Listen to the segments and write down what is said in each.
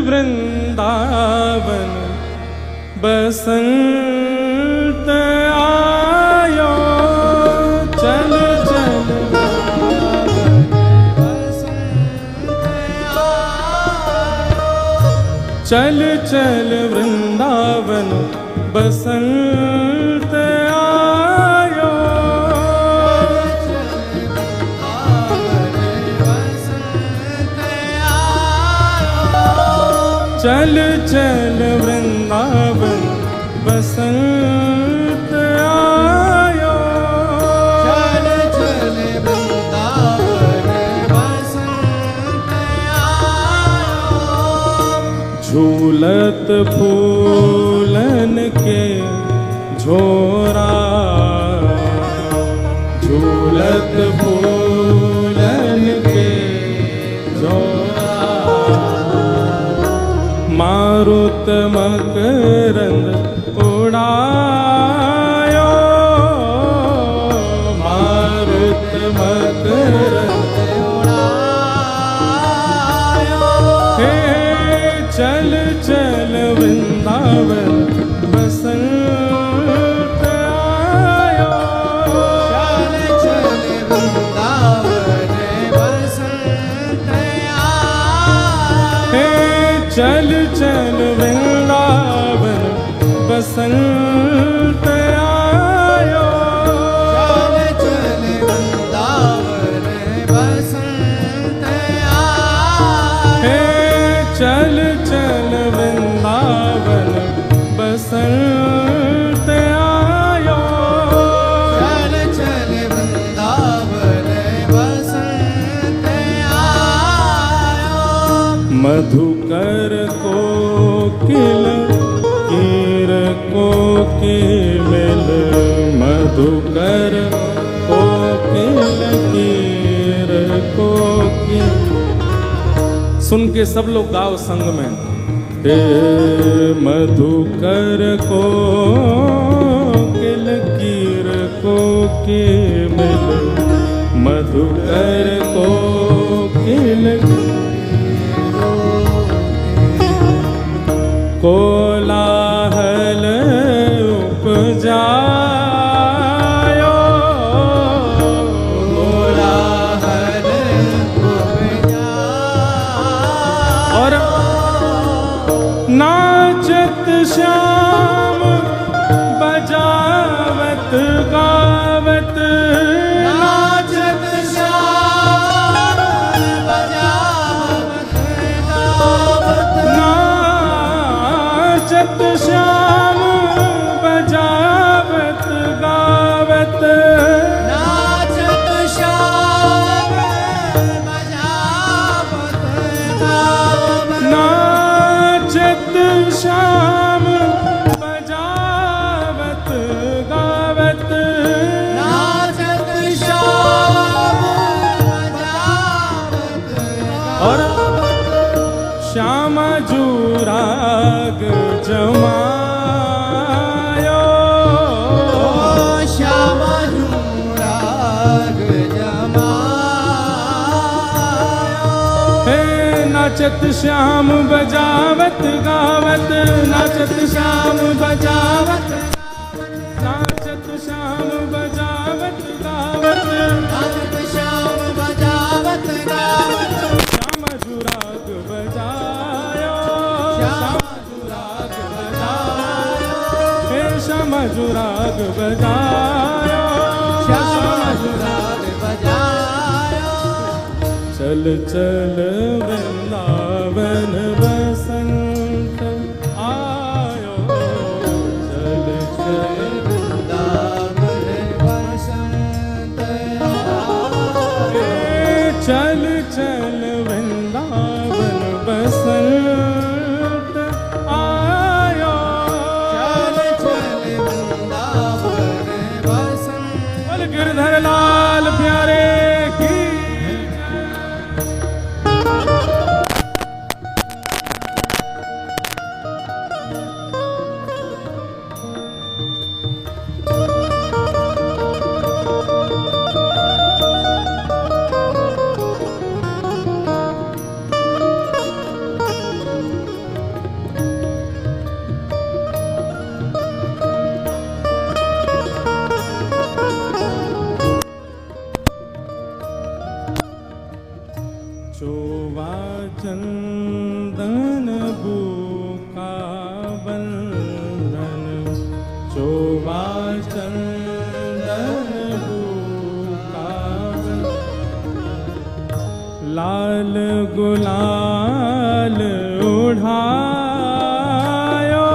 वृंदावन बसंत आयो, चल चल चल चल वृंदावन बसंत आयो, चल चल वृंदावन बसंत आयो, चल चल वृंदावन बसंत आयो। झूलत फूलन के झोरा, झूलत फूलन के झोरा, मारुत मकरंद उड़ायो, मारुत मकरंद उड़ायो। हे चल चल वृंदावन बसंत आयो, चल चल वृंदावन बसंत आयो। हे चल चल वृंदावन बसंत आयो, चल चल वृंदावन बसंत आयो। हे चल चल वृंदावन बसंत आयो, चल चल वृंदावन बसंत आयो। मधुकर कोकिल कीर कोकिल, मधुकर कोकिल कीर कोकिल। सुन के सब लोग गाओ संग में, हे मधुकर कोकिल कीर कोकिल, मधुकर कोकिल कोलाहल उपजायो, कोलाहल उपजायो। और नाचत श्याम बजावत गावत, नाचत श्याम बजावत गावत, नाचत श्याम बजावत गावत, नाचत श्याम बजावत गावत, नाचत श्याम बजावत गावत, नाचत श्याम बजावत और श्यामा जुराग जमायो, श्याम जुराग जमायो। हे नाचत श्याम बजावत गावत, नाचत श्याम बजावत, नाचत श्याम बजावत गावत, नाचत श्याम बजावत गावत, श्याम जुराग बजायो, श्याम जुराग बजायो, हे श्याम जुराग बजायो, श्याम जुराग बजायो। चल चल वृंदावन बसंत आयो, चल चल वृंदावन बसंत आयो। चल चल वृंदावन बसंत आयो, चल चल वृंदावन बसंत। बोल गिरधर लाल प्यारे की मदन बूका बंधन चोबा चंदन बूका लाल गुलाल उड़ायो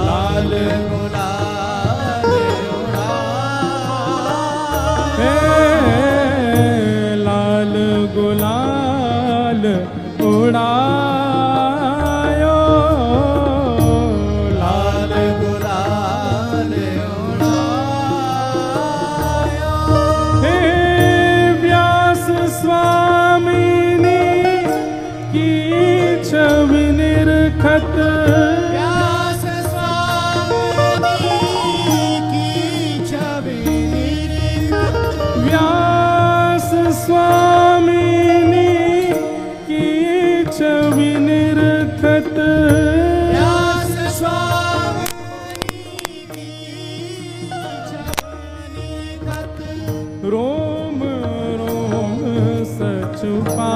लाल गुलाल हे लाल गुलाल उड़ायो लाल गुलाल उड़ायो हे व्यास स्वामिनी की छवि निरखत व्यास स्वामी की छवि निरखत व्यास स्वामिनी की छवि निरखत व्यास स्वामी की छवि निरखत रोम रोम सच पा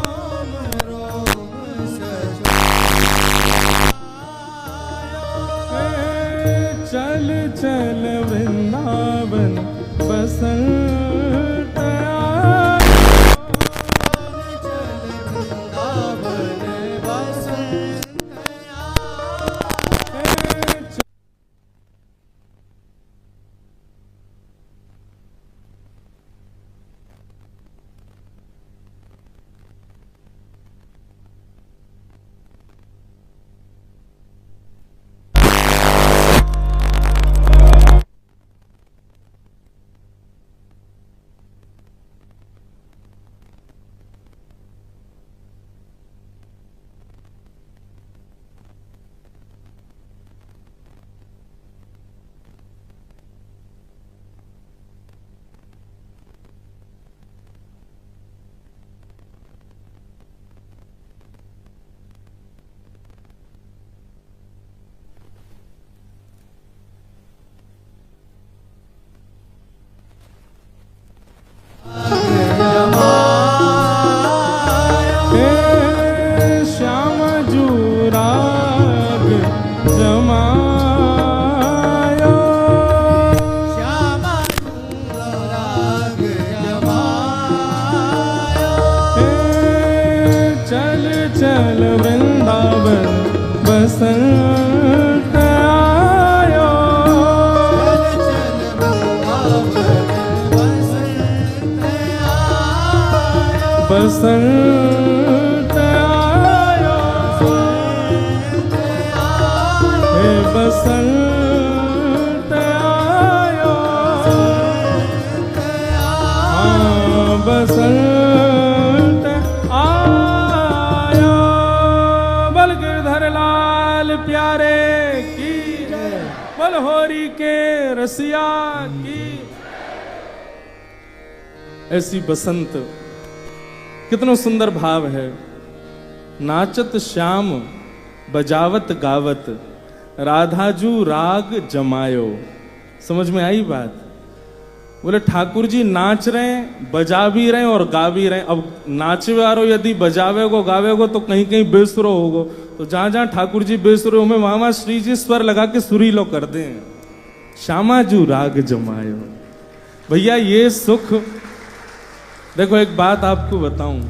रोम रोम सच चल चल वृंदावन बसंत चल वृंदावन बसंत हे श्याम जुराग जमायो श्यामा राग जमायो हे चल चल वृंदावन बसंत आयो चल वृंदावन बसंत आयो बसंत आयो हे बसंत आयो हाँ बसंत आयो बल गिरधर लाल प्यारे की जय बल होरी के रसिया की ऐसी बसंत कितना सुंदर भाव है। नाचत श्याम बजावत गावत राधाजू राग जमायो। समझ में आई बात? बोले ठाकुर जी नाच रहे हैं, बजा भी रहे हैं और गा भी रहे हैं। अब नाचे वालो यदि बजावेगो गावेगो तो कहीं कहीं बेसुरो होगो, तो जहां जहां ठाकुर जी बेसुरो में वहां वहां श्री जी स्वर लगा के सुरीलो कर दें। श्यामाजू राग जमायो। भैया ये सुख देखो, एक बात आपको बताऊं,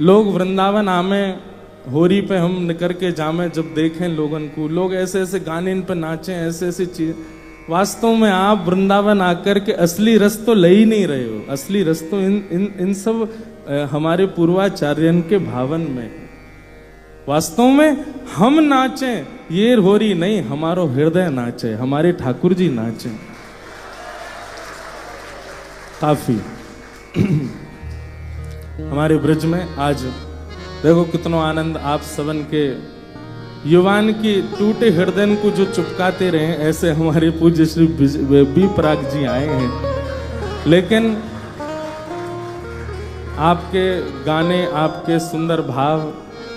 लोग वृंदावन आमे होरी पे हम निकर के जामे, जब देखें लोगन को, लोग ऐसे ऐसे गाने इन पे नाचे, ऐसे ऐसे चीज, वास्तव में आप वृंदावन आकर के असली रस तो ले ही नहीं रहे हो। असली रस तो इन सब हमारे पूर्वाचार्यन के भावन में। वास्तव में हम नाचे ये होरी नहीं, हमारो हृदय नाचे, हमारे ठाकुर जी नाचे। काफी हमारे ब्रज में आज देखो कितना आनंद। आप सबन के युवान की टूटे हृदय को जो चुपकाते रहे, ऐसे हमारे पूज्य श्री बी पराग जी आए हैं। लेकिन आपके गाने, आपके सुंदर भाव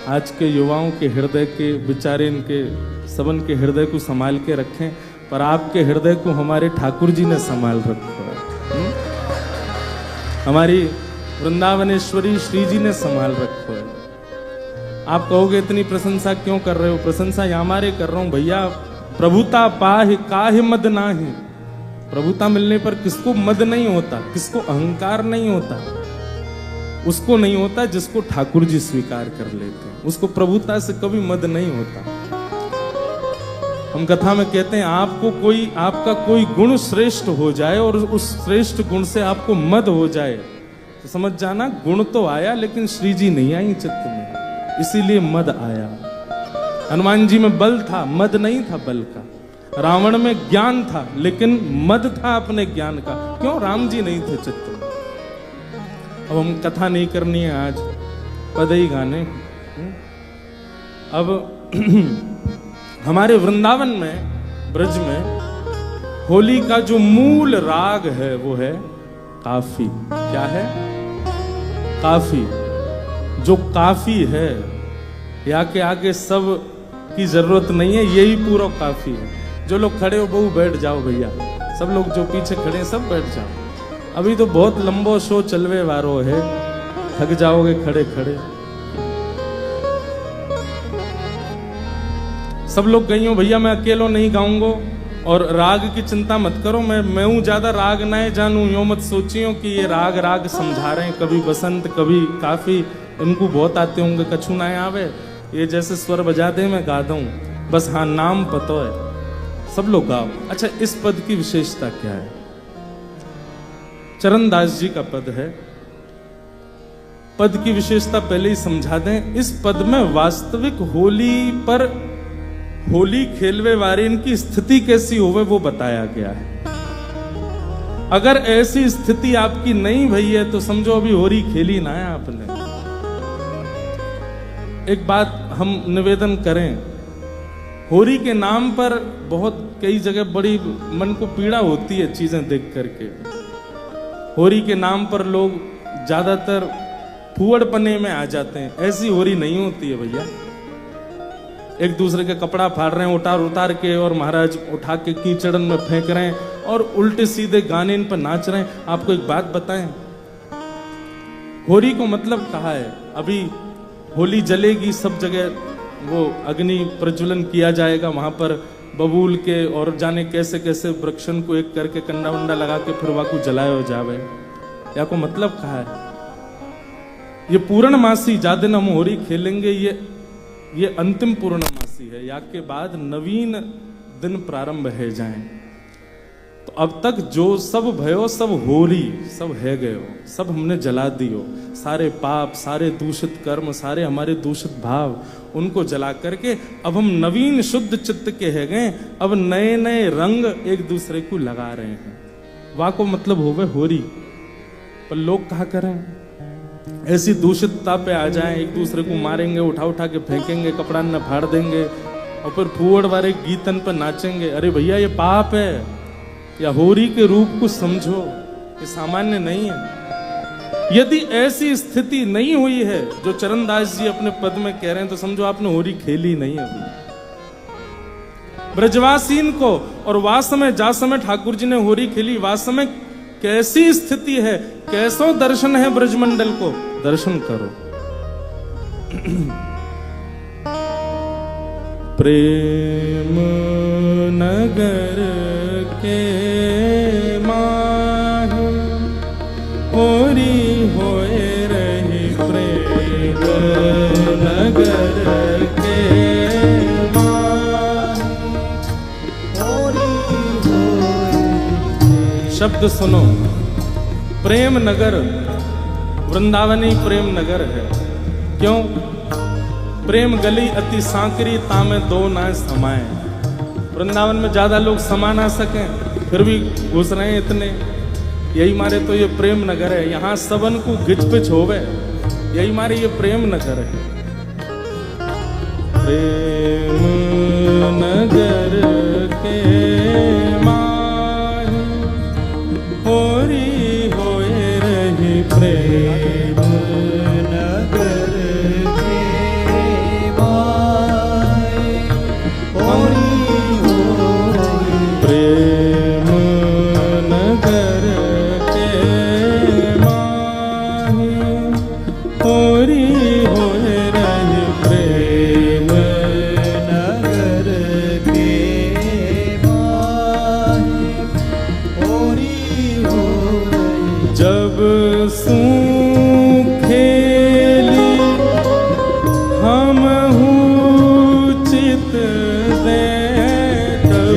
आज के युवाओं के हृदय के बेचारे इनके सबन के हृदय को संभाल के रखें, पर आपके हृदय को हमारे ठाकुर जी ने संभाल रखा है। हमारी वृंदावनेश्वरी श्री जी ने संभाल रखा है। आप कहोगे इतनी प्रशंसा क्यों कर रहे हो? प्रशंसा हमारे कर रहा हूं भैया। प्रभुता पाहि काहि मद नाही। प्रभुता मिलने पर किसको मद नहीं होता, किसको अहंकार नहीं होता? उसको नहीं होता जिसको ठाकुर जी स्वीकार कर लेते हैं, उसको प्रभुता से कभी मद नहीं होता। हम कथा में कहते हैं आपका कोई गुण श्रेष्ठ हो जाए और उस श्रेष्ठ गुण से आपको मद हो जाए तो समझ जाना गुण तो आया लेकिन श्री जी नहीं आई चित्त में, इसीलिए मद आया। हनुमान जी में बल था, मद नहीं था बल का। रावण में ज्ञान था लेकिन मद था अपने ज्ञान का। क्यों? राम जी नहीं थे चित्त में। अब हम कथा नहीं करनी है आज, पद ही गाने। अब हमारे वृंदावन में, ब्रज में होली का जो मूल राग है वो है काफी। क्या है? काफी। जो काफी है, या के आगे सब की जरूरत नहीं है, यही पूरा काफी है। जो लोग खड़े हो बहु बैठ जाओ भैया, सब लोग जो पीछे खड़े हैं सब बैठ जाओ। अभी तो बहुत लंबो शो चलवे वारो है, थक जाओगे खड़े खड़े। सब लोग गई हो भैया, मैं अकेलो नहीं गाऊंगा। और राग की चिंता मत करो, मैं हूं ज्यादा राग ना जानू। यो मत सोचियो कि ये राग समझा रहे हैं, कभी बसंत कभी काफी। इनको बहुत आते होंगे, कछु ना आवे, ये जैसे स्वर बजा दे मैं गा दूं, बस हाँ नाम पता है। सब लोग गाओ। अच्छा, इस पद की विशेषता क्या है? चरणदास जी का पद है। पद की विशेषता पहले ही समझा दें। इस पद में वास्तविक होली खेलवे वारे इनकी स्थिति कैसी होवे वो बताया गया है। अगर ऐसी स्थिति आपकी नहीं भई है तो समझो अभी होली खेली ना है आपने। एक बात हम निवेदन करें, होली के नाम पर बहुत कई जगह बड़ी मन को पीड़ा होती है चीजें देख करके। होली के नाम पर लोग ज्यादातर फुअड़पने में आ जाते हैं। ऐसी होली नहीं होती है भैया। एक दूसरे के कपड़ा फाड़ रहे हैं उतार के, और महाराज उठा के कीचड़न में फेंक रहे हैं और उल्टे सीधे गाने इन पर नाच रहे हैं। आपको एक बात बताएं, होली को मतलब कहा है। अभी होली जलेगी, सब जगह वो अग्नि प्रज्वलन किया जाएगा, वहां पर बबूल के और जाने कैसे कैसे वृक्षण को एक करके कंडा वंडा लगा के फिर वहां को जलाया जावे। या को मतलब कहा है, ये पूर्णमासी जा दिन हम होली खेलेंगे, ये अंतिम पूर्णमासी है। या के बाद नवीन दिन प्रारंभ है जाएं। तो अब तक जो सब भयो सब होली सब है गयो, सब हमने जला दियो। सारे पाप, सारे दूषित कर्म, सारे हमारे दूषित भाव, उनको जला करके अब हम नवीन शुद्ध चित्त के है गए। अब नए नए रंग एक दूसरे को लगा रहे हैं। वाह को मतलब होवे होली। पर लोग कहा करें, ऐसी दूषितता पे आ जाएं, एक दूसरे को मारेंगे, उठा के फेंकेंगे, कपड़ा न फाड़ देंगे और फिर फुअड़ वाले गीतन पर नाचेंगे। अरे भैया ये पाप है। या होली के रूप को समझो, ये सामान्य नहीं है। यदि ऐसी स्थिति नहीं हुई है जो चरणदास जी अपने पद में कह रहे हैं, तो समझो आपने होली खेली नहीं अभी। ब्रजवासीन को और वास में जा समय ठाकुर जी ने होली खेली, वास में कैसी स्थिति है, कैसो दर्शन है ब्रजमंडल को, दर्शन करो। प्रेम नगर के माही होरी होए रही। प्रेम नगर के माही होरी होए। शब्द सुनो, प्रेम नगर, वृंदावनी प्रेम नगर है। क्यों? प्रेम गली अति सांकरी, तामे दो ना समाए। वृंदावन में ज्यादा लोग समा ना सकें, फिर भी घुस रहे हैं इतने। यही मारे तो ये प्रेम नगर है। यहाँ सबन को गिचपिच होवे, यही मारे ये प्रेम नगर है। प्रेम नगर के माही होरी होए रही। प्रेम होरी होए रही प्रेम नगर के माहे होरी हो रही। जब खेली हम चित दे तब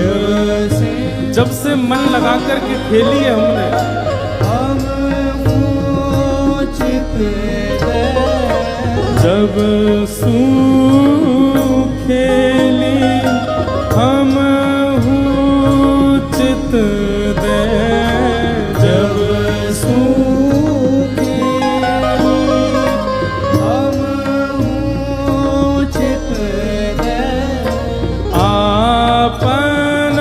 से, जब से मन लगा कर के खेली है हमने, हम चित दे जब खेली हम चित दे, जब आपन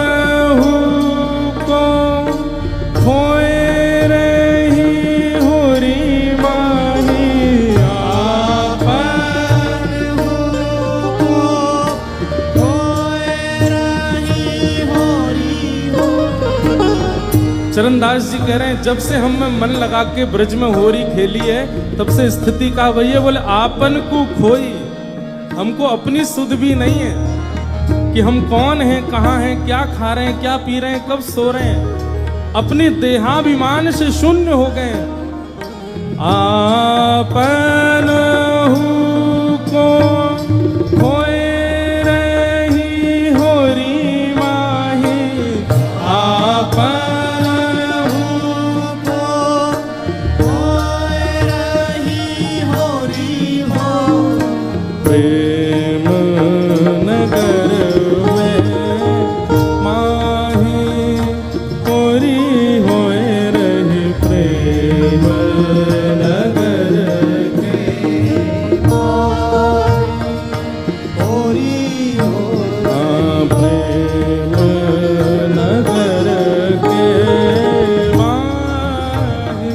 को खोए रही होरी माही, आपन को खोए रही होरी हो। चरणदास जी कह रहे हैं जब से हम मन लगा के ब्रज में होरी खेली है तब से स्थिति का वही है। बोले आपन को खोई, हमको अपनी सुध भी नहीं है कि हम कौन हैं, कहाँ हैं, क्या खा रहे हैं, क्या पी रहे हैं, कब सो रहे हैं। अपने देहाभिमान से शून्य हो गए हैं। आपन को खोए रही होरी माही, आपन को खोए रही होरी हो। प्रेम नगर में माही होरी होए रही प्रेम नगर के होरी हो। प्रेम नगर के माही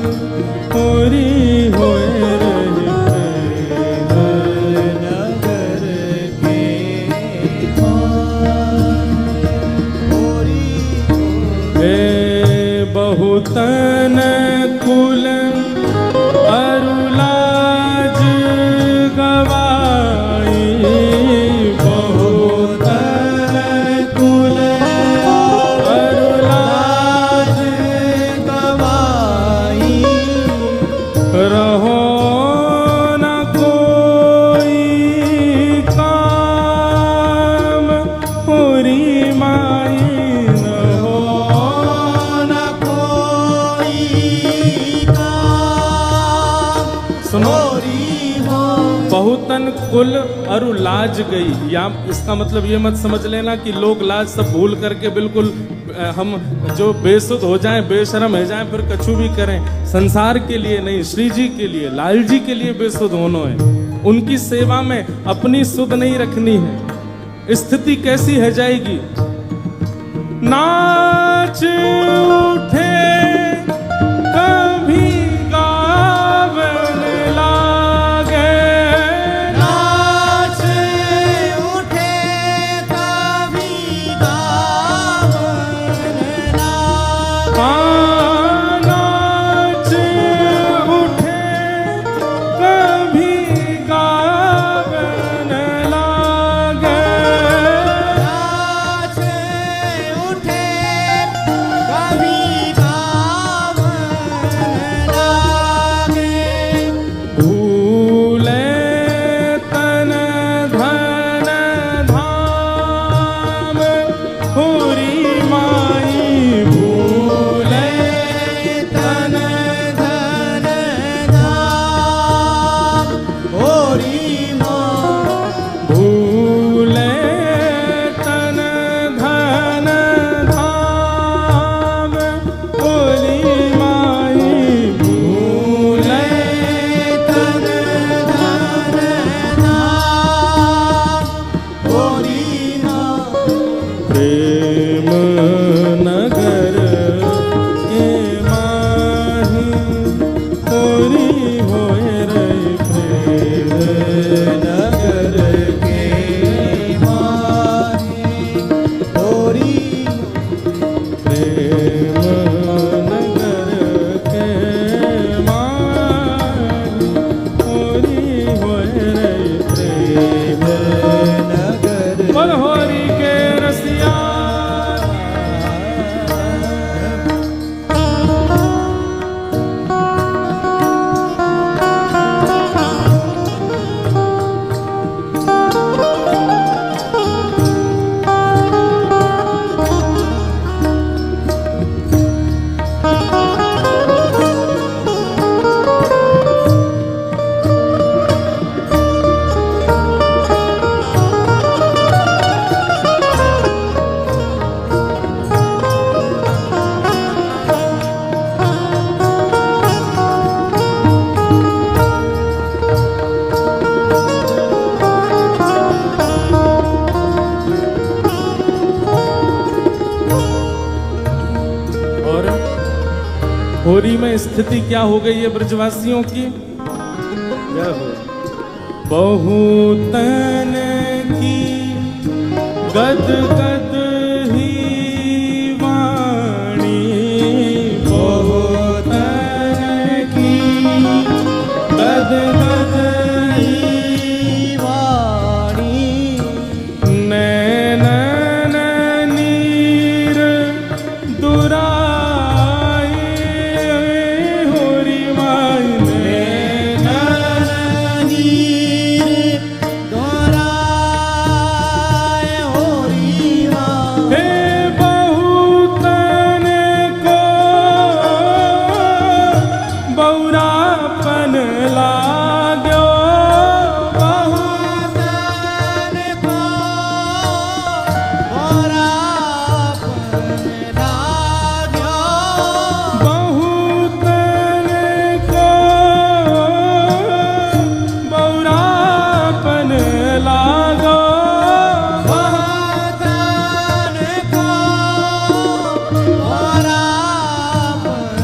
होरी होए रही प्रेम नगर के होरी हो। हे बहुतन कुल अरुलाज गवाई, बहुतन कुल अरुलाज गवाई रहो न कोई काम होरी माई, न हो न कोई काम सुनो, होरी हो। बहुतन कुल अरु लाज गई, या इसका मतलब ये मत समझ लेना कि लोग लाज सब भूल करके बिल्कुल हम जो बेसुध हो जाएं, बेशरम हो जाएं, फिर कछु भी करें। संसार के लिए नहीं, श्री जी के लिए, लाल जी के लिए बेसुध होना है। उनकी सेवा में अपनी सुध नहीं रखनी है। स्थिति कैसी है जाएगी। नाच उठे कभी गावन लागे, नाच उठे कभी गावन लागे। नाच उठे कभी गावन लागे, नाच उठे कभी गावन में स्थिति क्या हो गई है ब्रजवासियों की। जय हो। बहुतन की गद गद ही वाणी, बहुतन की गद गद ही वाणी, नैनन नीर दुराई होरी माई, नैनन नीर दोहराए होरी माँ। हे बहुतन को बौरापन लाग्यो, बहुतन को बौरापन लाग्यो, बहुतन को बौरापन लागो, बहुतन को बौरापन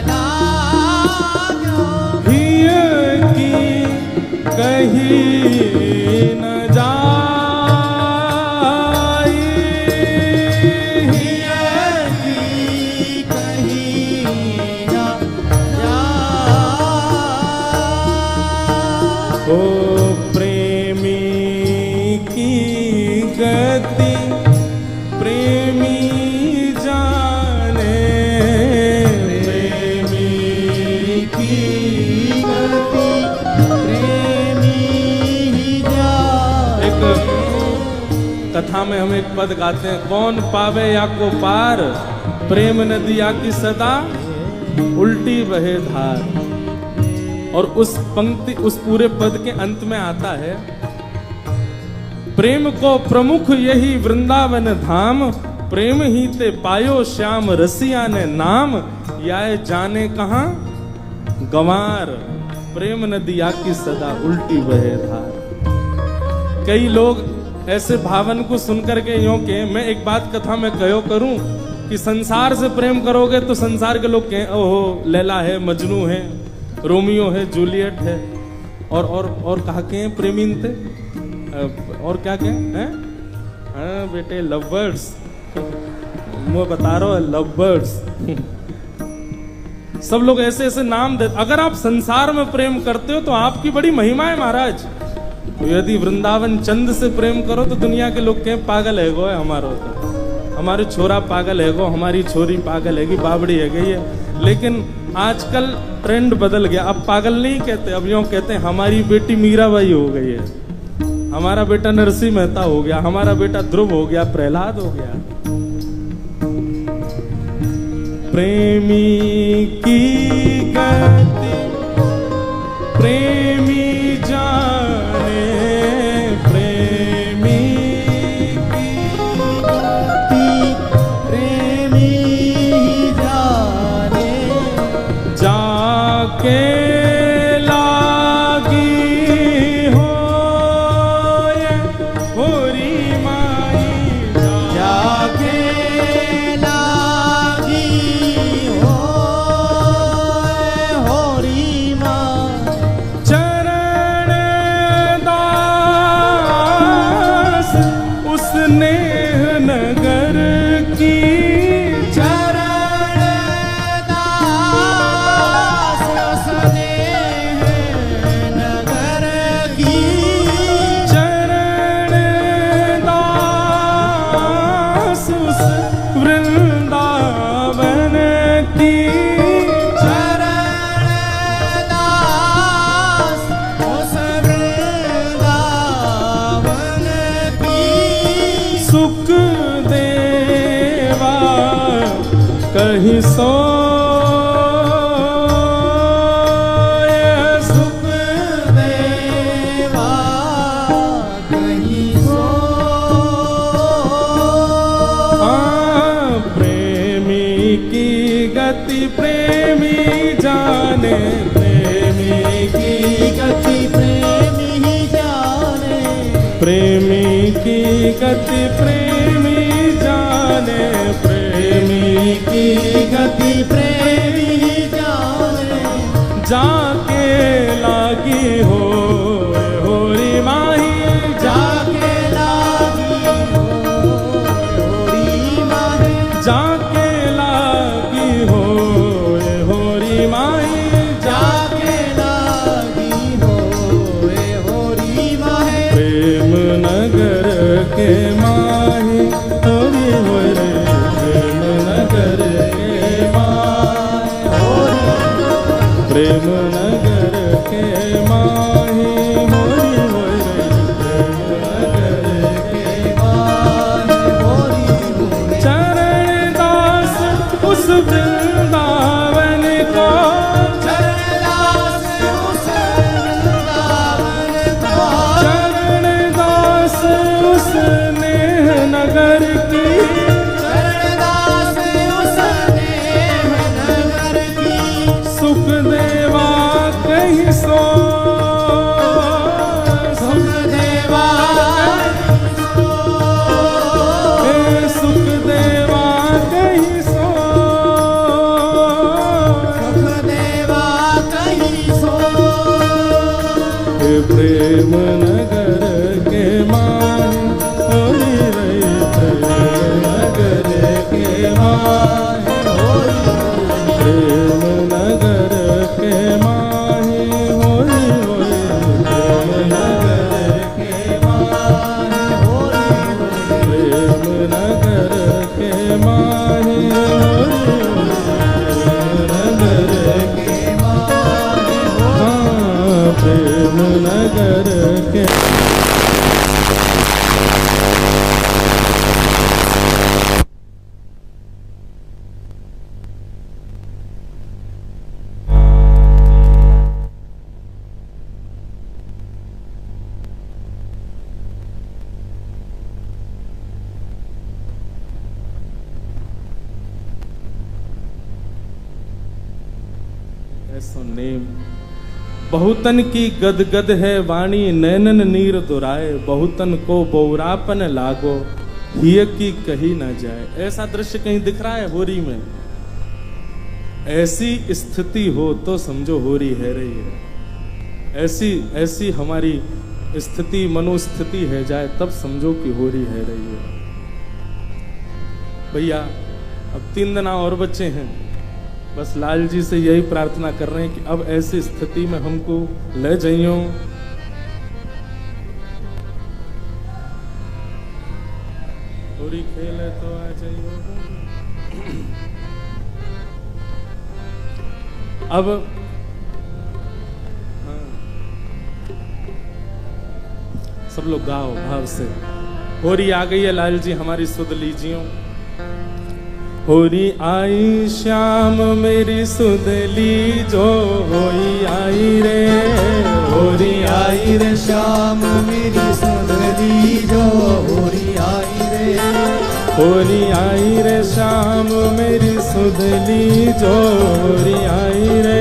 लाग्यो। हिय की कही न जाई, हिय की कहीं न जाए। ओ प्रेमी की गति प्रेमी जाने, प्रेमी की गति प्रेमी ही जाने। एक कथा में हम एक पद गाते हैं, कौन पावे या को पार, प्रेम नदिया की सदा उल्टी बहे धार। और उस पंक्ति, उस पूरे पद के अंत में आता है, प्रेम को प्रमुख यही वृंदावन धाम, प्रेम ही ते पायो श्याम रसिया ने नाम, याय जाने कहाँ गंवार, प्रेम नदिया की सदा उल्टी बहे धार। कई लोग ऐसे भावन को सुनकर के यूं के, मैं एक बात कथा में कहो करूं कि संसार से प्रेम करोगे तो संसार के लोग कहें ओहो लैला है, मजनू है, रोमियो है, जूलियट है, और कहा के प्रेमीन थे, और क्या कहें हैं? हाँ बेटे लव बर्ड्स, मैं बता रहा हूँ लव बर्ड्स। सब लोग ऐसे ऐसे नाम दे। अगर आप संसार में प्रेम करते हो तो आपकी बड़ी महिमा है महाराज। तो यदि वृंदावन चंद से प्रेम करो तो दुनिया के लोग कहें पागल है गो है हमारो, तो हमारे छोरा पागल है गो, हमारी छोरी पागल है, बाबड़ी है गई है। लेकिन आजकल ट्रेंड बदल गया, अब पागल नहीं कहते, अब यूं कहते हैं हमारी बेटी मीराबाई हो गई है, हमारा बेटा नरसिंह मेहता हो गया, हमारा बेटा ध्रुव हो गया, प्रहलाद हो गया। प्रेमी की गति प्रेमी जाने, प्रेमी की गति प्रेमी जाने। जाके लागी हो ये होरी माई, जाके लागी हो होरी माँ। चरण दास उस नेह नगर की, चरण दास स्नेह नगर की। चरण दास उस वृंदावन की, चरण दास उस वृंदावन की। सुख देवा कहीं सो सुख देवा कहीं सो। प्रेमी की गति प्रेमी जाने, प्रेमी की गति प्रेमी ही जाने। प्रेमी की गति प्रेमी जाने, प्रेमी की गति प्रेमी ही जाने। जाके लागी हो होरी माही जाके लागी हो होरी माही जाके लागी हो होरी माही जाके लागी हो होरी माही प्रेम नगर के माही होरी होरी प्रेम नगर के माही प्रेम नगर के माही होरी होरी प्रेम नगर के चरण दास उस वृंदावन को चरण दास उस नेह नगर की सुख देवा कहीं सो सुख देवा सुख देवा कहीं सो प्रेम नगर के मान होरी रही प्रेम नगर के मान प्रेम नगर के माही होरी होरी प्रेम नगर के माही प्रेम नगर के माही होरी प्रेम नगर के ऐसो नेम बहुतन की गदगद है वाणी नैनन नीर दुराए बहुतन को बौरापन लागो हिय की कही ना जाए। ऐसा दृश्य कहीं दिख रहा है होरी में? ऐसी स्थिति हो तो समझो होरी है रही है। ऐसी ऐसी हमारी स्थिति मनोस्थिति है जाए तब समझो कि होरी है रही है। भैया अब 3 दिन और बच्चे हैं, बस लाल जी से यही प्रार्थना कर रहे हैं कि अब ऐसी स्थिति में हमको ले जाइयो। होरी खेले तो आ जाइयो। अब हाँ, सब लोग गाओ भाव से। होरी आ गई है लाल जी, हमारी सुध लीजियो। होरी आई श्याम मेरी सुध लीजो, होरी आई रे होरी आई रे श्याम मेरी सुध लीजो होरी आई रे होरी आई रे श्याम मेरी सुध लीजो, होरी आई रे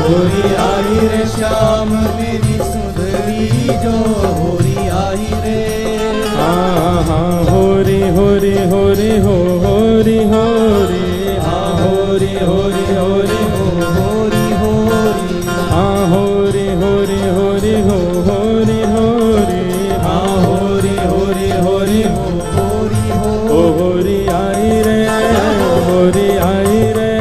होरी आई रे श्याम मेरी सुध लीजो होरी आई रे हाँ हाँ होरी होरी होरी हो होरी होरी हाँ होरी होरी होरी हो होरी होरी हाँ होरी होरी होरी हो होरी होरी हाँ होरी होरी होरी हो होरी ओ होरी आई रे होरी आई रे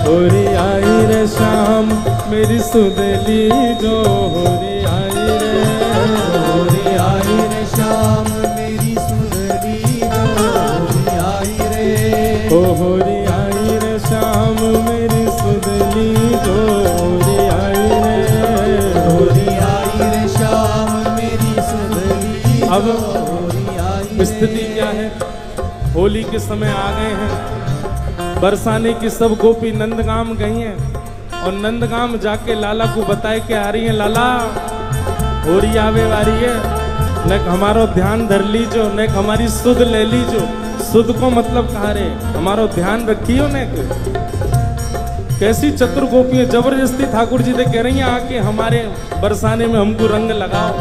होरी आई रे श्याम मेरी सुध लीजो, होरी आई रे होरी आई रे श्याम मेरी सुध लीजो होरी आई रे ओ होरी आई रे श्याम मेरी सुध लीजो, होरी आई रे होरी आई रे श्याम मेरी सुध लीजो अब होरी आई स्थिति क्या है? होली के समय आ गए हैं, बरसाने की सब गोपी नंदगाम गई हैं और नंदगाम जाके लाला को बताए के आ रही हैं, लाला होरी आवे वारी है, न हमारो ध्यान धर लीजो, न हमारी सुध ले लीजो। सुध को मतलब कहा रे हमारो ध्यान रखियो ने। कैसी चतुर गोपियां जबरदस्ती ठाकुर जी से कह रही हैं आके हमारे बरसाने में हमको रंग लगाओ।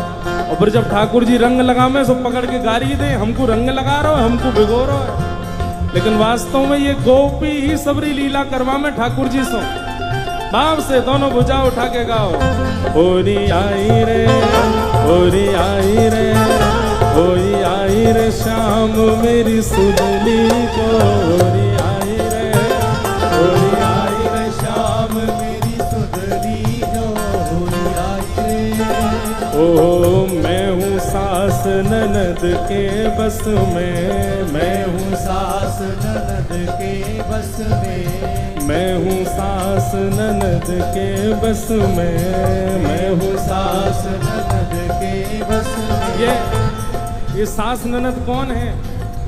और फिर जब ठाकुर जी रंग लगावे सब पकड़ के गारी दे, हमको रंग लगा रहे हो, हमको भिगो रहे हो। लेकिन वास्तव में ये गोपी ही सबरी लीला करवा में ठाकुर जी सो। भाव से दोनों भुजा उठा के गाओ। होरी आई रे, होरी आई रे, होरी आई रे श्याम मेरी सुधली को। होरी आई रे, होरी आई रे श्याम मेरी सुधली जो। होरी आई रे। ओ मैं हूँ सास ननद के बस में, मैं हूँ सास ननद के बस में। मैं हूँ सास ननद के बस में, मैं हूँ सास ननद के बस में। ये सास ननद कौन है?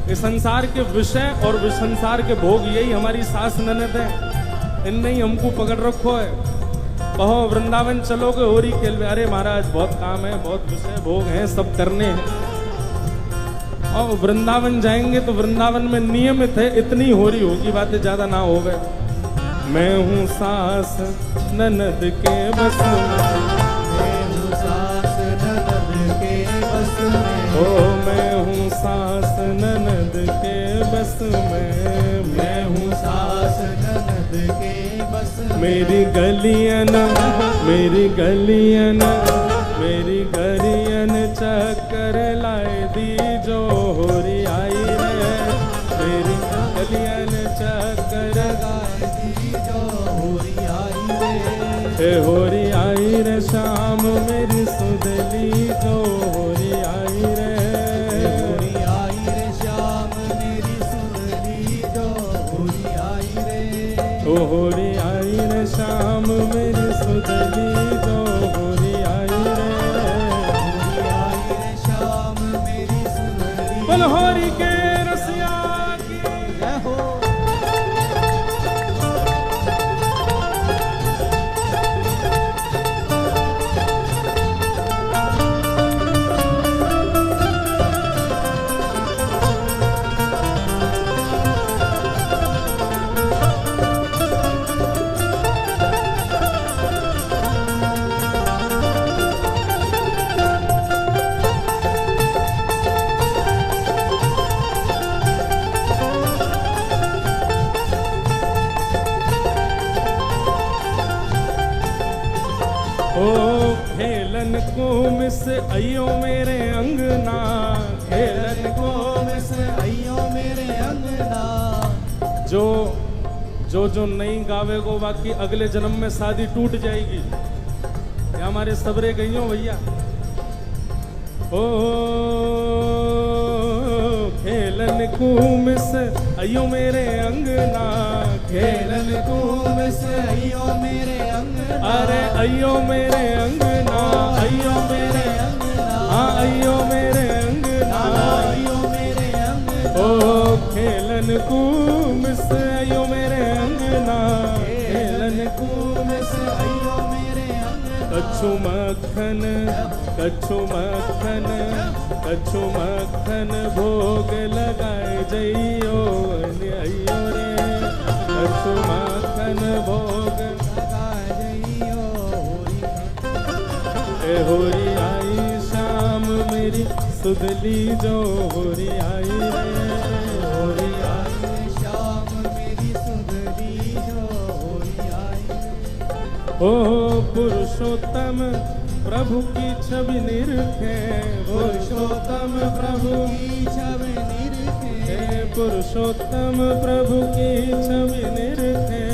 ये संसार के विषय और संसार के भोग, यही हमारी सास ननद है। इनने ही हमको पकड़ रखो है। कहो वृंदावन चलोगे होरी के लिए, अरे महाराज बहुत काम है, बहुत विषय भोग हैं, सब करने हैं। और वृंदावन जाएंगे तो वृंदावन में नियमित है इतनी होरी होगी, बातें ज्यादा ना हो गए। मैं हूँ सास ननद के बस में, मैं हूँ सास ननद के बस में। ओ मैं हूँ सास ननद के बस में, मैं हूँ सास ननद के बस में। मेरी गलियन, मेरी गलियन, मेरी गलियन चक्कर लाए दी जो। होरी आई रे, मेरी गलियन चक्कर गाए दी जो। होरी आई रे। हे होरी आई रे श्याम मेरी सुधली जो। होरी आई रे, होरी आई रे श्याम मेरी सुधली जो। होरी आई रे। ओ होरी आई रे श्याम मेरी सुधली जो। होरी आई रे, होरी आई रे श्याम मेरी सुधली। बोल होरी के रसिया की जय हो। ओ खेलन को मिस अयो मेरे अंगना, खेलन को मिस आइयो मेरे अंगना। जो जो नहीं गावेगो बाकी अगले जन्म में शादी टूट जाएगी। ये हमारे सबरे गईयो भैया। ओ खेलन को मिस अयो मेरे अंगना, खेलन को मिस आइयो मेरे अंगना। अरे अयो मेरे अंगना, अयो मेरे अंगना। हाँ अयो मेरे अंगना। आइयो मेरे अंगना। ओ खेलन को मिस अयो मेरे अंगना, खेलन को मिस आइयो मेरे अंगना। कछु मक्खन, कछु मक्खन, कछु मक्खन भोग लगाए जइयो अयो रे। कछु मक्खन भोग लगाए जइयो। होरी ए होरी आई शाम मेरी सुधली जो। होरी आई रे, होरी आई आई श्याम मेरी सुधली जो। होरी आई रे। ओ पुरुषोत्तम प्रभु की छवि निरखे, पुरुषोत्तम प्रभु की छवि निरखे। हे पुरुषोत्तम प्रभु की छवि निरखे,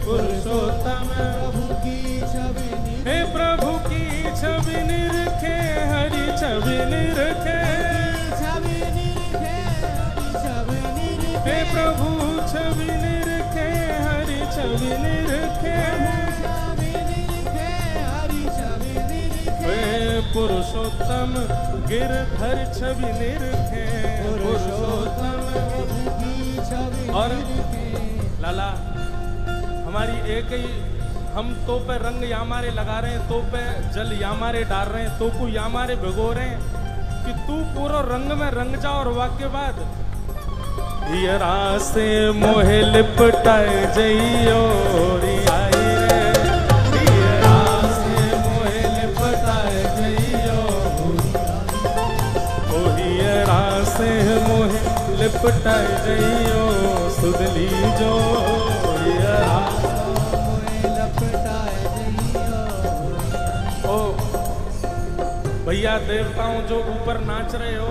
पुरुषोत्तम प्रभु की छवि निरखे। हे प्रभु की छवि निरखे, हरि छवि निरखे। छवि निरखे। हरि छवि निरखे। हे प्रभु छवि निरखे, हरि छवि निरखे। छवि निरखे। हरि छवि निरखे। हे पुरुषोत्तम गिरधर छवि निरखे, पुरुषोत्तम। प्रभु की छवि और निरखे। लाला हमारी एक ही, हम तो पे रंग यामारे लगा रहे हैं, तो पे जल यामारे डाल रहे हैं, तो को यामारे भिगो रहे हैं कि तू पूरा रंग में रंग जा। और वाक्य बाद हियरा से मोहे लिपटाए जइयो। होरी आई रे, हियरा से मोहे लिपटाए जइयो। ओ हियरा से मोहे लिपटाए जइयो सुधली जो। हियरा मोहे लपटा भैया देवताओं जो ऊपर नाच रहे हो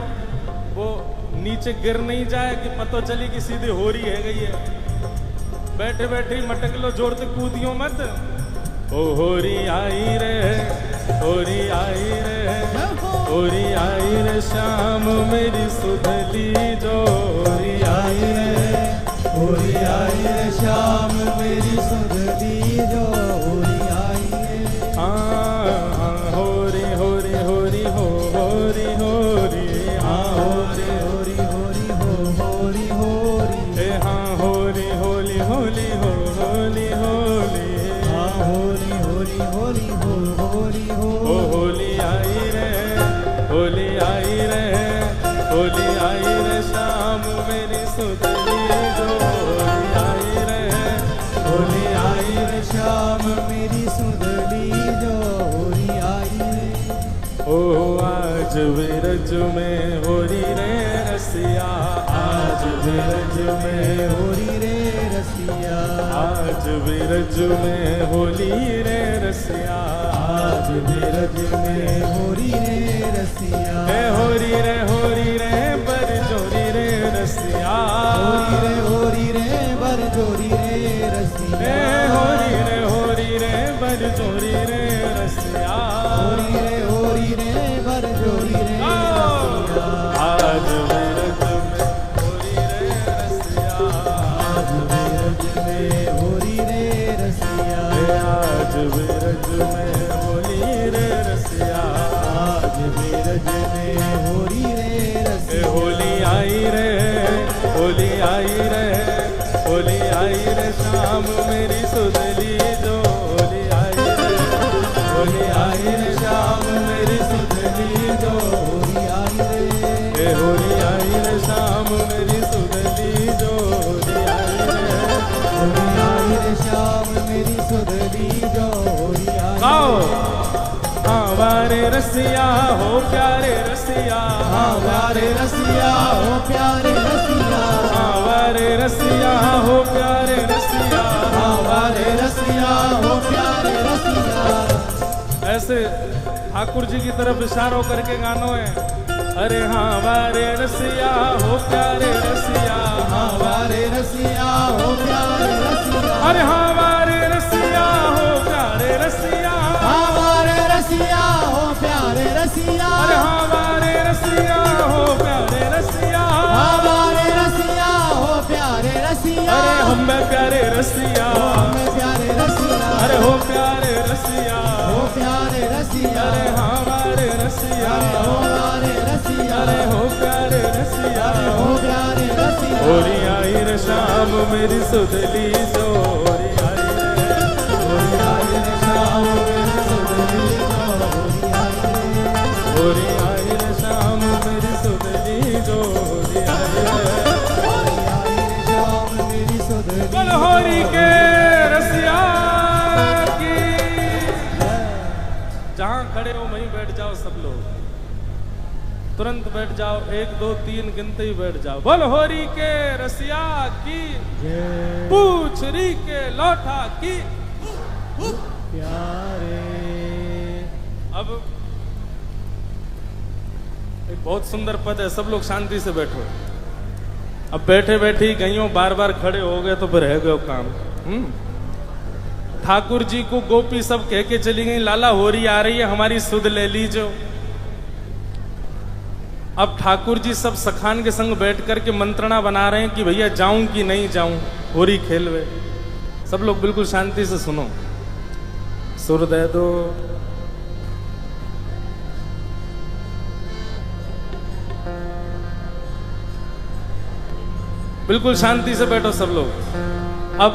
वो नीचे गिर नहीं जाए कि पता चली कि सीधे हो रही है गई है। बैठे बैठे ही मटक लो, जोर से कूदियो मत। ओ होरी आई रे, होरी आई रे, होरी आई रे शाम मेरी सुधली जो, होरी आई रे, होरी आई रे शाम मेरी सुधली जो, होरी आई रे। हाँ होरी होरी होरी हो, होरी होरी, हाँ होरी होरी होरी हो, होरी होरी, हाँ होली होली होली हो, होली होली, हाँ होली होली होली हो, होली हो। ओ होली आई रे, होली आई रे, होली आई रे शाम मेरी सुधली जो, होली आई रे, होली आई रे शाम मेरी सुधली जो, होली आई रे। ओ आज विरज में होरी रे रसिया, आज विरज में होली रे रसिया, आज विरज में होली रे रसिया, आज विरज में होली रे रसिया। हे होरी रे बरजोरी रे रसिया, होरी रे बरजोरी रे रसिया। हे होरी रे बरजोरी रे रसिया, होरी रे बरजोरी रे रसिया। आज विरज में होरी रे रसिया, आज विरज में होली रे रसिया, आज विरज में होली रे रसिया, आज विरज में होली रे रसिया। होली आई रे, होली आई रे, होली आई रे शाम मेरी सुधली जो, होली आई रे, होली आई रे शाम मेरी सुधली जो, होली आई रे, होली आई रे शाम मेरी सुधली जो, होली आई रे, होली आई रे शाम मेरी सुधली जो, होली आई गाओ रे। हाँ वारे रसिया हो प्यारे रसिया, हाँ वारे रसिया हो प्यारे रसिया, हाँ वारे रसिया हो प्यारे रसिया, हाँ वारे रसिया हो प्यारे रसिया। ऐसे ठाकुर जी की तरफ इशारों करके गानो है। अरे हाँ वारे रसिया हो प्यारे रसिया, हाँ वारे रसिया हो प्यारे रसिया, अरे हाँ वारे रसिया हो प्यारे रसिया, हाँ वारे रसिया हो प्यारे रसिया, अरे हाँ वारे रसिया हो प्यारे रसिया, हाँ वारे रसिया हो प्यारे रसिया। अरे हम प्यारे रसिया, हमें प्यारे रसिया, अरे हो प्यारे रसिया, हो प्यारे रसिया, अरे हमारे रसिया, हो प्यारे रसिया, अरे हो प्यारे रसिया, हो प्यारे रसिया। होरी आई रे शाम मेरी सुधली जो, होरी आई रे, होली आई रे शाम मेरी सुधली जो, होली आई रे, होरी आई रे शाम मेरी सुधली जो, होरी आई रे, होली आई रे शाम मेरी सुधली। बोल होरी के रसिया की। जहां खड़े हो वहीं बैठ जाओ सब लोग, तुरंत बैठ जाओ, 1 2 3 गिनते ही बैठ जाओ। बोल होरी के रसिया की, जय पूछ री के लौटा की। प्यारे। अब एक बहुत सुंदर पद है, सब लोग शांति से बैठो। अब बैठे बैठे ही गईयों बार बार खड़े हो गए तो फिर रह गए काम। ठाकुर जी को गोपी सब कह के चली गई, लाला होरी आ रही है, हमारी सुध ले लीजो। अब ठाकुर जी सब सखान के संग बैठ करके मंत्रणा बना रहे हैं कि भैया जाऊं कि नहीं जाऊं, होरी खेलवे। सब लोग बिल्कुल शांति से सुनो, सुर दे दो। बिल्कुल शांति से बैठो सब लोग। अब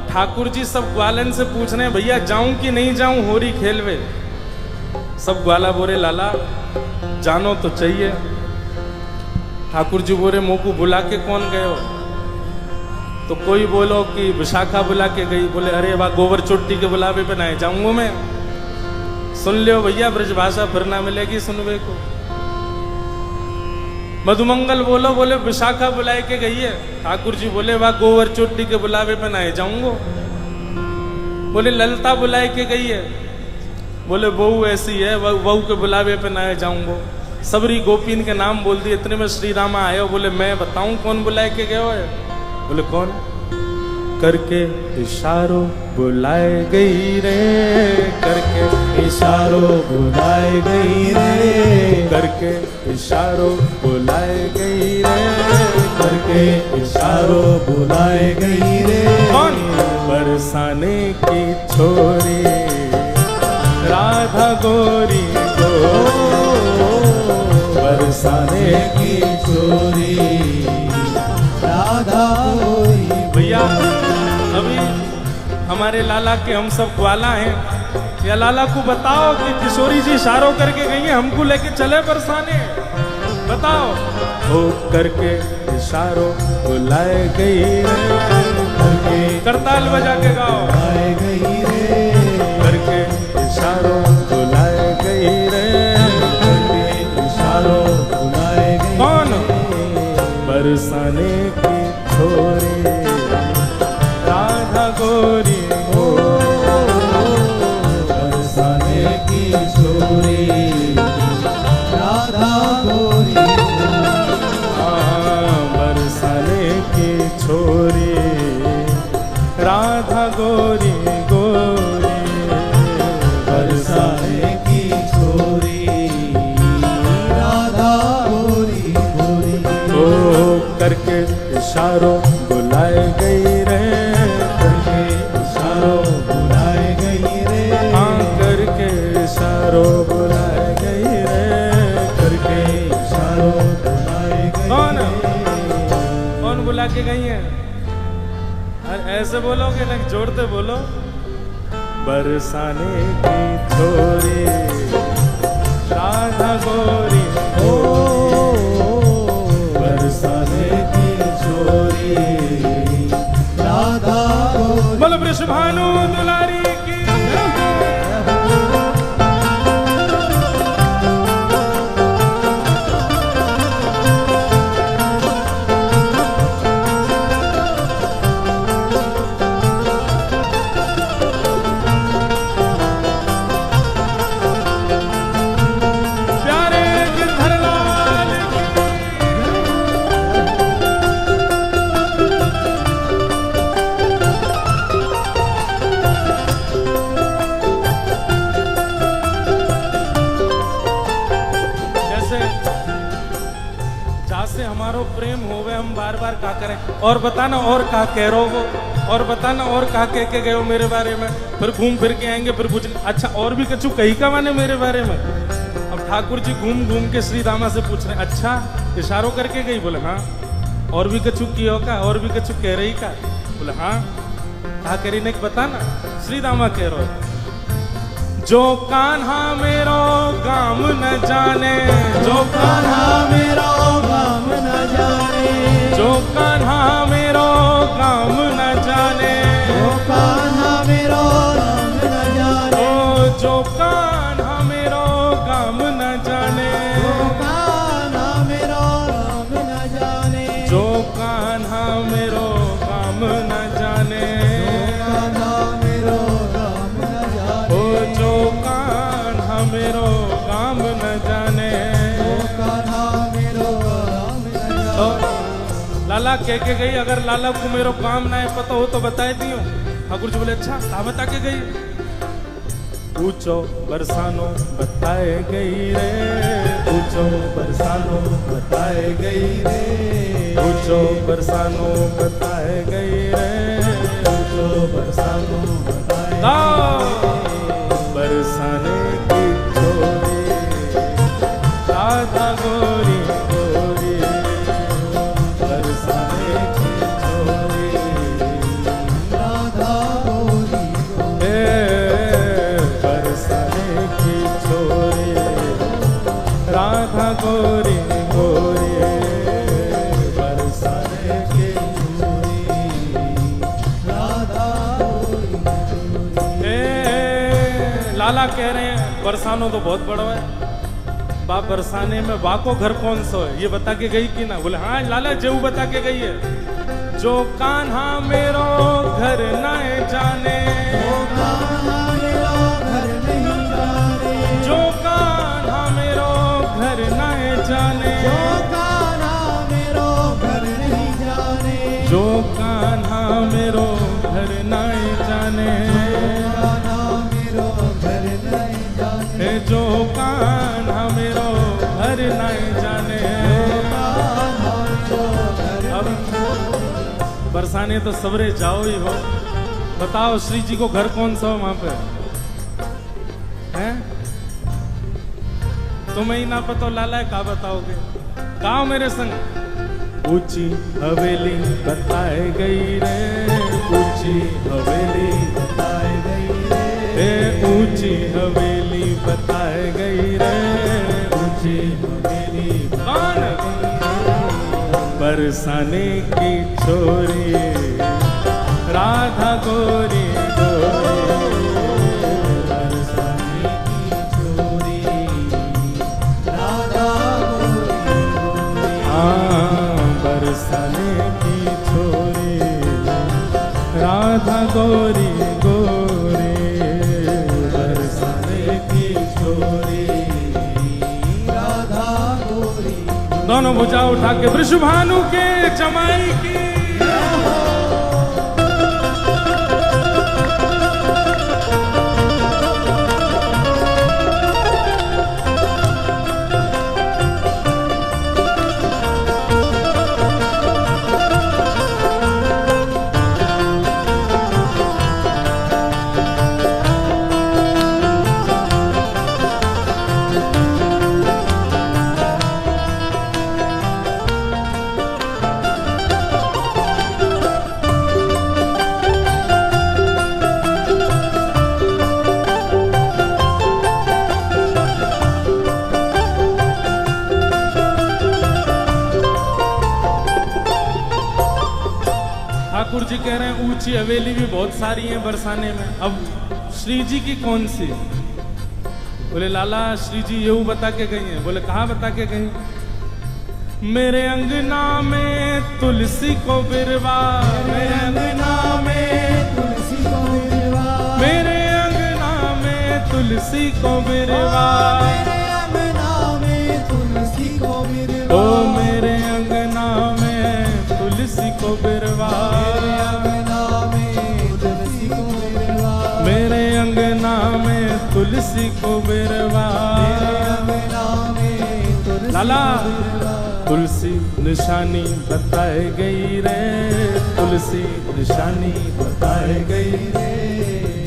ठाकुर जी सब ग्वालन से पूछ रहे हैं, भैया जाऊं कि नहीं जाऊं होरी खेलवे। सब ग्वाला बोले, लाला जानो तो चाहिए। ठाकुर जी बोले, मुंह को बुला के कौन गए हो? तो कोई बोलो कि विशाखा बुला के गई। बोले, अरे वाह, गोबर चोटी के बुलावे पे ना जाऊंगा मैं। सुन लियो भैया, ब्रजभाषा फिर ना मिलेगी सुनवे को। मधुमंगल बोलो, बोले विशाखा बुलाए के गई है। ठाकुर जी बोले, वाह, गोबर चोटी के बुलावे पे ना जाऊंगा। बोले ललता बुलाए के गई है। बोले बहू ऐसी है, बहू के बुलावे पे ना जाऊंगो। सबरी गोपीन के नाम बोल दिए। इतने में श्री रामा आए। बोले मैं बताऊं कौन बुलाए के गए हो? बोले कौन? करके इशारों बुलाए गई रे, करके इशारों बुलाए गई रे, करके इशारों बुलाए गई रे, करके इशारों बुलाए गई रे। कौन? बरसाने की छोरी राधा गोरी को, बरसाने की छोरी राधा गोरी। भैया अभी हमारे लाला के हम सब ग्वाला हैं, या लाला को बताओ कि किशोरी जी इशारों करके गई हैं, हमको लेके चले बरसाने। बताओ। हो करके इशारों बुलाए गई रे, करके करताल बजा के गाओ। बुलाए गई रे, करके इशारों बुलाए गई रे, करके इशारों बुलाए गई। कौन? बरसाने की छोरी राधा गोरी हो, बरसाने की छोरी राधा गोरी। बरसाने की छोरी राधा गोरी गोरी, बरसाने की छोरी राधा गोरी गोरी। ओ करके इशारों बुलाए गई रे, करके इशारों बुलाए गई रे, हाँ करके इशारों बुलाए गई रे, करके इशारों बुलाए गई। कौन? कौन बुला के गई है? अरे ऐसे बोलोगे ना, जोड़ते बोलो। बरसाने की छोरी राधा गोरी ओ बरसाने की छोरी राधा गोरी। बोलो वृषभानु दुलारी की। प्यारे गिरधरलाल की। जैसे जासे हमारो प्रेम होवे, हम बार बार का करें और बताना और का कह रहो वो, और बताना और का कह के गए हो मेरे बारे में। फिर घूम फिर के आएंगे, फिर पूछ अच्छा और भी कछु कही का माने मेरे बारे में। अब ठाकुर जी घूम घूम के श्री दामा से पूछ रहे अच्छा इशारों करके गई? बोले हाँ। और भी कछु कियो का? और भी कछु कह रही का? बोले हाँ। कहा करी ने बताना। श्री दामा कह रहे जो कान्हा मेरो काम न जाने, जो कान्हा मेरो काम न जाने, जो कान्हा मेरो काम न जाने, जो कान्हा मेरो नाम न जाने, ओ जो कान्हा मेरो काम न जाने, जो कान्हा मेरो नाम न जाने, जो कान्हा मेरो काम न जाने, कान्हा मेरो नाम न जाने, ओ जो कान्हा मेरो काम न जाने। जो कान्हा मेरो नाम न तो जाने। लाला कह के गई अगर लाला को मेरो काम ना है पता हो तो बताए दियो। ठाकुर जी बोले अच्छा कहा बता के गई? पूछो बरसानो बताए गई रे, पूछो बरसानो बताए गई रे, पूछो बरसानो बताए गई रे, पूछो बरसानो बताए गाओ। बरसाने की छोरी राधा गोरी गोरी, बरसाने की छोरी राधा गोरी गोरी। बरसाने की छोरी राधा गोरी गोरी, बरसाने की राधा गोरी गोरी। लाला कह रहे हैं बरसानो तो बहुत बड़ा है, बा बरसाने में बा को घर कौन सा है ये बता के गई कि ना? बोले हाँ लाला जेऊ बता के गई है। जो कान्हा मेरो घर न जाने, जो कान्हा मेरो घर नहीं जाने, जाने, जो कान्हा मेरो घर नहीं जाने, जो कान्हा मेरो घर नहीं जाने, कान्हा मेरो घर नहीं जाने, हे जो कान्हा मेरो घर नहीं जाने। अब बरसाने तो सवरे जाओ ही हो, बताओ श्री जी को घर कौन सा हो वहां पे हैं? तुम्हें ही ना पता, लाला का बताओगे? गाओ मेरे संग। ऊंची हवेली बताए गई रे, ऊंची हवेली बताए गई रे, हे ऊंची हवेली बताए गई रे, ऊंची हवेली कौन? बरसाने की छोरी राधा गोरी गोरी, बरसाने की छोरी राधा गोरी गोरी, हाँ बरसाने की छोरी राधा गोरी गोरी, बरसाने की छोरी राधा गोरी। दोनों भुजा उठा के वृषभानु के जमाई की। ठाकुर जी कह रहे हैं ऊंची हवेली भी बहुत सारी है बरसाने में, अब श्री जी की कौन सी? बोले लाला श्री जी ये बता के गई हैं। बोले कहाँ बता के गई? मेरे अंगना में तुलसी को बिरवा, मेरे अंगना में तुलसी को बिरवा, मेरे अंगना में तुलसी को बिरवा, मेरे अंगना में तुलसी को बिरवा, ओ मेरे अंगना में तुलसी को बिरवा, मेरे अंगना में तुलसी को बिरवा, मेरे अंगना में तुलसी को बिरवा। लाला तुलसी निशानी बताए गई रे, तुलसी निशानी बताए गई रे,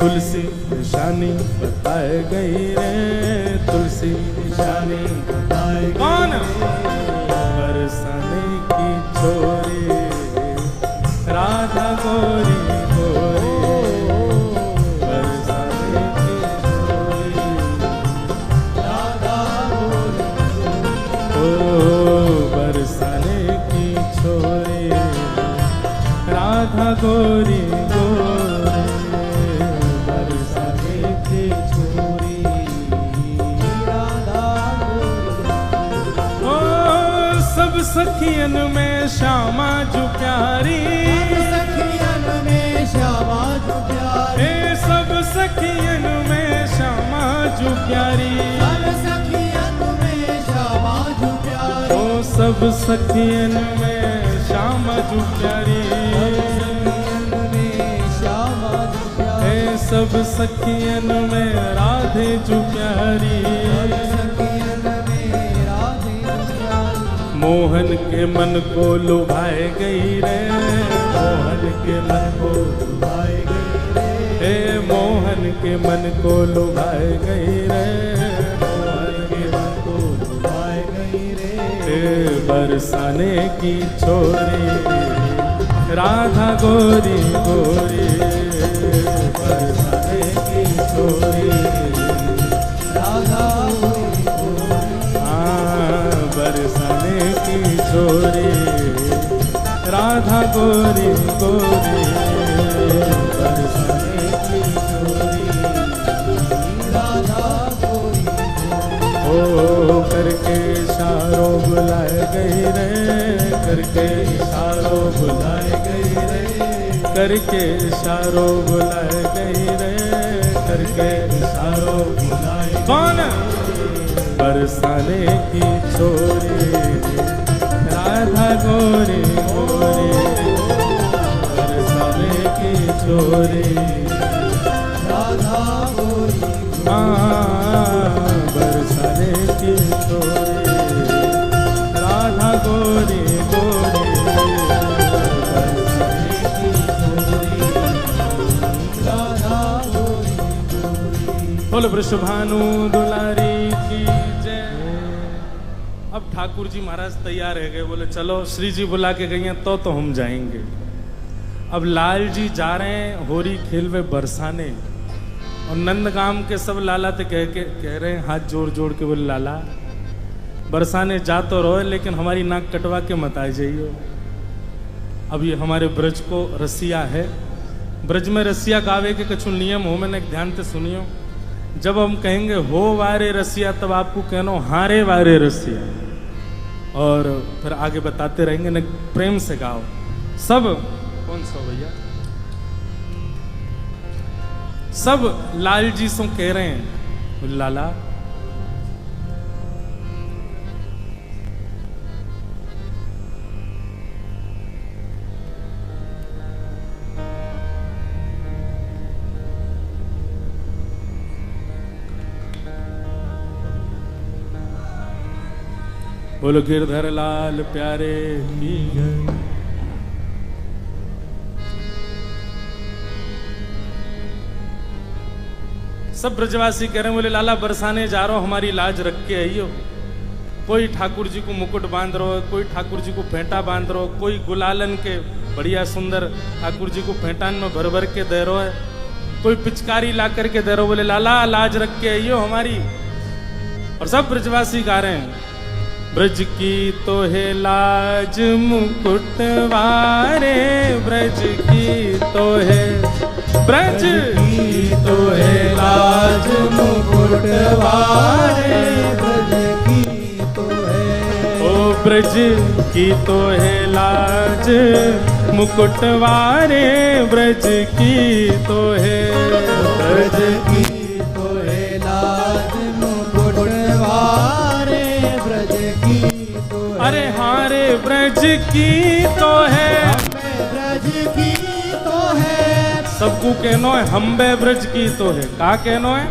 तुलसी निशानी बताए गई रे, तुलसी निशानी बताए गई। कौन? बरसाने की छोरी राधा गोरी गोरी, बरसाने की छोरी राधा गोरी ओ बरसाने की छोरी राधा गोरी गोरी, बरसाने की छोरी राधा गोरी। ओ सब सखियन में श्यामा जो प्यारी, सखियन में श्यामा जो प्यारी, ए सब सखियन में श्यामा जो प्यारी, सब सखियन में श्यामा जो प्यारी, ओ सब सखियन में श्यामा जो प्यारी, सखियन में श्यामा जो प्यारी, ए सब सखियन में राधे जो प्यारी, सखियन में राधे जो प्यारी, मोहन के मन को लुभाए गई रे, मोहन के मन को लुभाए गई रे, हे मोहन के मन को लुभाए गई रे, मोहन के मन को लुभाए गई रे, हे बरसाने की छोरी राधा गोरी गोरी, बरसाने की छोरी राधा गोरी गोरी, हाँ बरसाने की छोरी राधा गोरी गोरी, बरसाने की छोरी राधा गोरी गोरी। ओ करके इशारों बुलाए गई रे, करके इशारों बुलाए गई रे, करके इशारों बुलाए गई रे, करके इशारों बुलाए। कौन? बरसाने की छोरी राधा गोरी गोरी बरसाने की छोरी राधा गोरी बरसाने की छोरी राधा गोरी गोरी बरसाने की छोरी राधा गोरी गोरी। बोल वृषभानु दुलारी की जय। अब ठाकुर जी महाराज तैयार है गए, बोले चलो श्री जी बुला के गई हैं तो हम जाएंगे। अब लाल जी जा रहे हैं होरी खेलवे बरसाने, और नंदगाम के सब लाला तो कह रहे हैं हाथ जोड़ जोड़ के, बोले लाला बरसाने जा तो रहो लेकिन हमारी नाक कटवा के मत आ जाइयो। अब ये हमारे ब्रज को रसिया है, ब्रज में रसिया गावे के कुछ नियम हो, मैंने ध्यान से सुनियो। जब हम कहेंगे हो वारे रसिया तब आपको कहना हाँ रे वारे रसिया, और फिर आगे बताते रहेंगे न, प्रेम से गाओ सब। कौन सा भैया? सब लाल जी सो कह रहे हैं लाला बोलो गिरधर लाल प्यारे की जय। सब ब्रजवासी कह रहे हैं बोले लाला बरसाने जा रहा हो, हमारी लाज रख के आइयो। कोई ठाकुर जी को मुकुट बांध रहो, कोई ठाकुर जी को फेंटा बांध रहो, कोई गुलालन के बढ़िया सुंदर ठाकुर जी को फेंटान में भर भर के दे रहो है, कोई पिचकारी ला करके दे रहो, बोले लाला लाज रख के आइयो हमारी। और सब ब्रजवासी गा रहे हैं ब्रज की तो है लाज मुकुट वारे, ब्रज की तो है, ब्रज की तो है लाज मुकुट वारे, ब्रज की तो है, ओ ब्रज की तो है लाज मुकुट वारे, ब्रज की तो है, ब्रज की तो है लाज मुकुट वारे, ब्रज की तो है, अरे हारे ब्रज की तो है, ब्रज की तो है, सबको कहनो है हम्बे ब्रज की तो है। का कहनो है?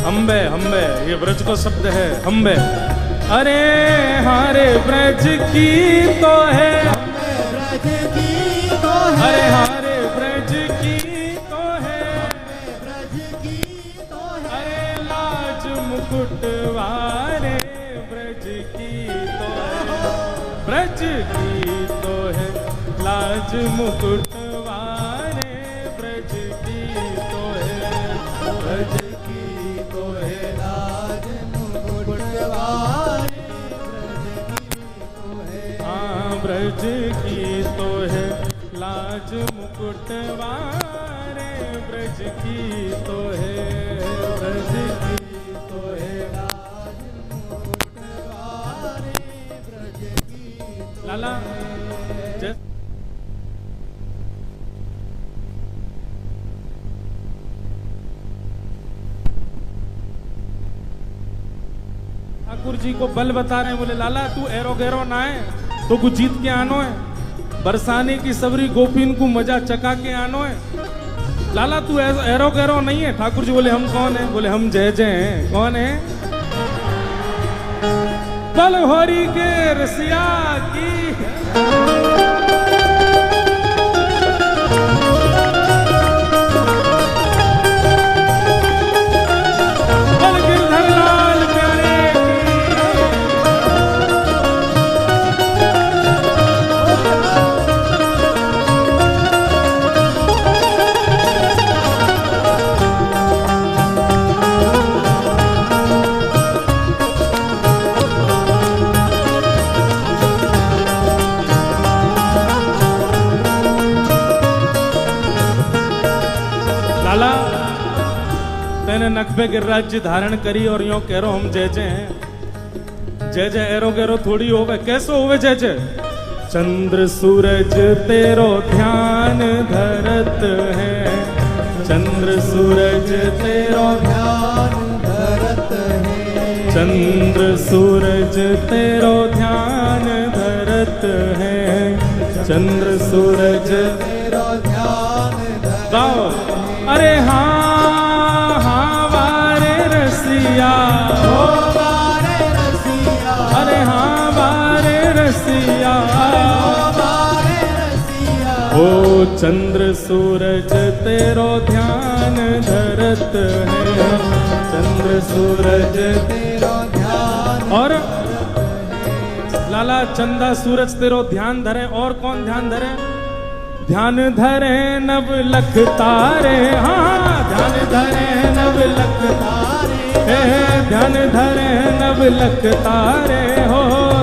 हम्बे हम्बे, ये ब्रज को शब्द है हम्बे। अरे हारे ब्रज की तो है, ब्रज की तो है, अरे हारे ब्रज की तो है, ब्रज की तो है, अरे लाज मुकुट वारे, ब्रज की तो है, ब्रज की तो है लाज मुकुट वारे, ब्रज की तो है, ब्रज की तो है लाज मुकुट वारे, ब्रज की तो है, ब्रज की तो है लाज मुकुट वारे, ब्रज की तो है, ब्रज की तो है लाज मुकुट वारे, ब्रज की तो लाला जय। ठाकुर जी को बल बता रहे हैं, बोले लाला तू एरो गैरो ना है तो कुछ जीत के आनो है, बरसाने की सबरी गोपीन को मजा चका के आनो है। लाला तू एरो गैरो नहीं है। ठाकुर जी बोले हम कौन है? बोले हम जय जय हैं। कौन है? बल होरी के रसिया की नकबे गिरिराज धारण करी और यो कह रो हम जय जय हैं। जय जय एरो गैरो थोड़ी होवे, कैसो होवे जय जय? चंद्र सूरज तेरो ध्यान धरत है, चंद्र सूरज तेरो ध्यान धरत है, चंद्र सूरज तेरो ध्यान धरत है, चंद्र सूरज तेरो ध्यान गाओ। अरे हाँ हाँ वारे रसिया, ओ वारे रसिया, अरे हाँ वारे रसिया, ओ वारे रसिया। ओ चंद्र सूरज तेरो ध्यान धरत है, चंद्र सूरज तेरो ध्यान। और लाला चंदा सूरज तेरो ध्यान धरे, और कौन ध्यान धरे? ध्यान धरे नव लख तारे, हाँ ध्यान धरे नव लख तारे, ध्यान धरे नव लख तारे, हो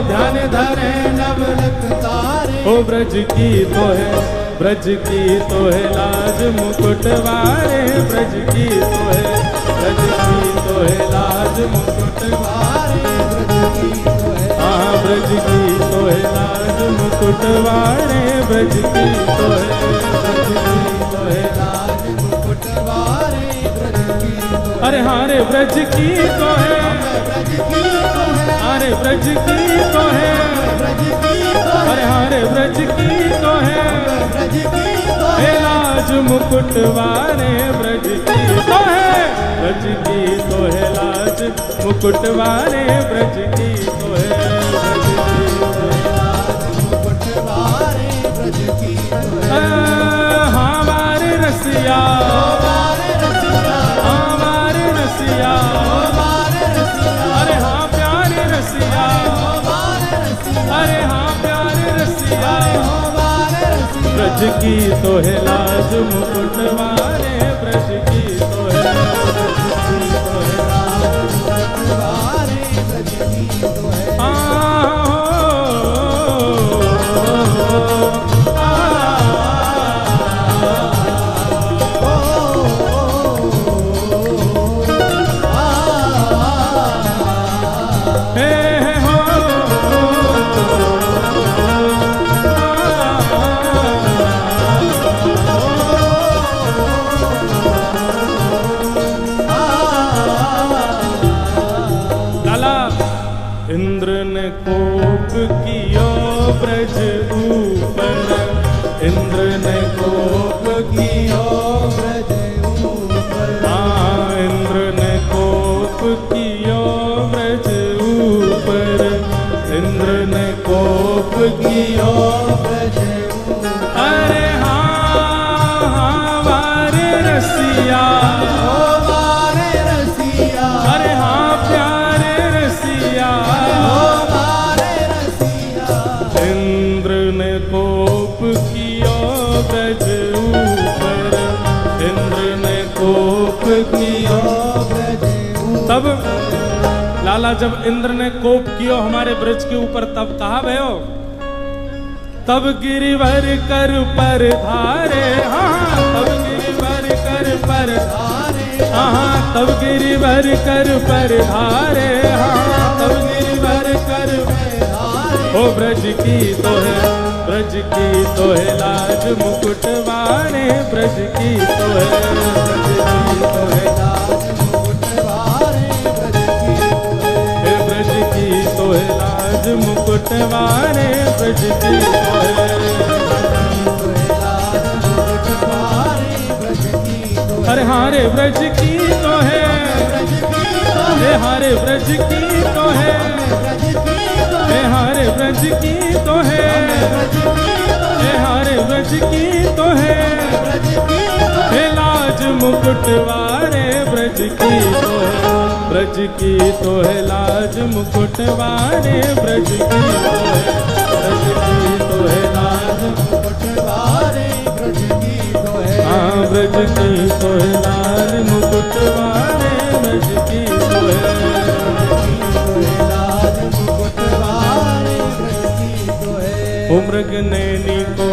ध्यान धरे नव लख तारे। हो ब्रज की तो है, ब्रज की तो है लाज मुकुट वारे, ब्रज की तो है, ब्रज की तो है लाज मुकुट वारे, ब्रज की तो है, हाँ ब्रज की तो है लाज मुकुट वारे, ब्रज की तो है, ब्रज की तो है लाज मुकुट वारे, ब्रज की तो है। अरे हारे ब्रज की तो है, ब्रज की तो है, अरे ब्रज की तो है, ब्रज की तो है, अरे हारे ब्रज की तो है, ब्रज की तो हे है। लाज मुकुट वारे, ब्रज की तो है, ब्रज की तो है लाज मुकुट वारे, ब्रज की तो है, ब्रज की तो है लाज मुकुट वारे, ब्रज की तो है। हाँ वारे रसिया, ओ वारे रसिया, हाँ वारे रसिया, ओ वारे रसिया, अरे हाँ प्यारे रसिया, ओ वारे रसिया, अरे हाँ प्यारे रसिया, ओ वारे रसिया। ब्रज की तो है लाज मुकुट वारे, ब्रज की तो है, ब्रज की तो है लाज मुकुट वारे, ब्रज की तो है। इंद्र ने कोप कियो ब्रज ऊपर, इंद्र ने कोप कियो ब्रज ऊपर, हाँ इंद्र ने कोप कियो ब्रज ऊपर, इंद्र ने कोप कियो ब्रज ऊपर। अरे हाँ हाँ वारे रसिया, ओ वारे रसिया, अरे हाँ प्यारे रसिया, ओ वारे रसिया। इंद्र ने कोप कियो ब्रज ऊपर, इंद्र ने कोप कियो। ब्रज ऊपर, तब लाला जब इंद्र ने कोप कियो हमारे ब्रज के ऊपर, तब कहा भयो, तब गिरिवर कर पर धारे, हाँ तब गिरिवर कर पर धारे, हाँ तब गिरिवर कर पर धारे, हाँ तब गिरिवर कर पर धारे। ओ ब्रज की तो है, ब्रज की तो है लाज मुकुट वारे, ब्रज की तो है, ब्रज की तो है लाज मुकुट वारे, ब्रज की तो है। हे ब्रज की तो है लाज मुकुट वारे, ब्रज की तो है, तो है लाज मुकुट वारे, ब्रज की तो है। अरे हारे ब्रज की तो है, ब्रज की तो है, हे हारे ब्रज की तो है, ब्रज की तो हे है, हारे ब्रज की तो है, ब्रज की तो है, हे हारे ब्रज की तो है, ब्रज की तो है। हे लाज मुकुट वारे, ब्रज की तो है, ब्रज की तो है लाज मुकुट वारे, ब्रज की तो है, ब्रज की तो है लाज मुकुट वारे, ब्रज की तो है। हाँ ब्रज की तो है लाज मुकुट वारे, ब्रज की तो है, तो है लाज मुकुट वारे, ब्रज की तो है। ओ मृग नैनी को,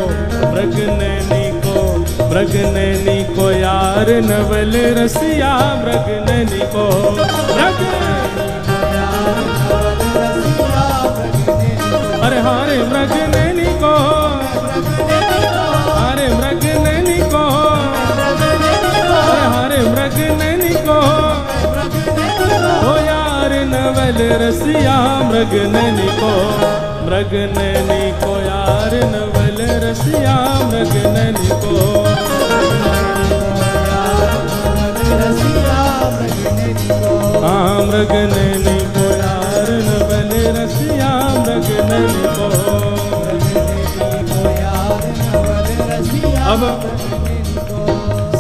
मृग नैनी को, मृग नैनी को यार नवल रसिया, मृग नैनी को, मृग अरे हारे मृग नैनी को, अरे मृग नैनी को, अरे हारे मृग नैनी को, ओ यार नवल रसिया मृग नैनी को यार नवल रसिया मृग नैनी को हाँ मृग नैनी को यार नवल रसिया मृग नैनी को। अब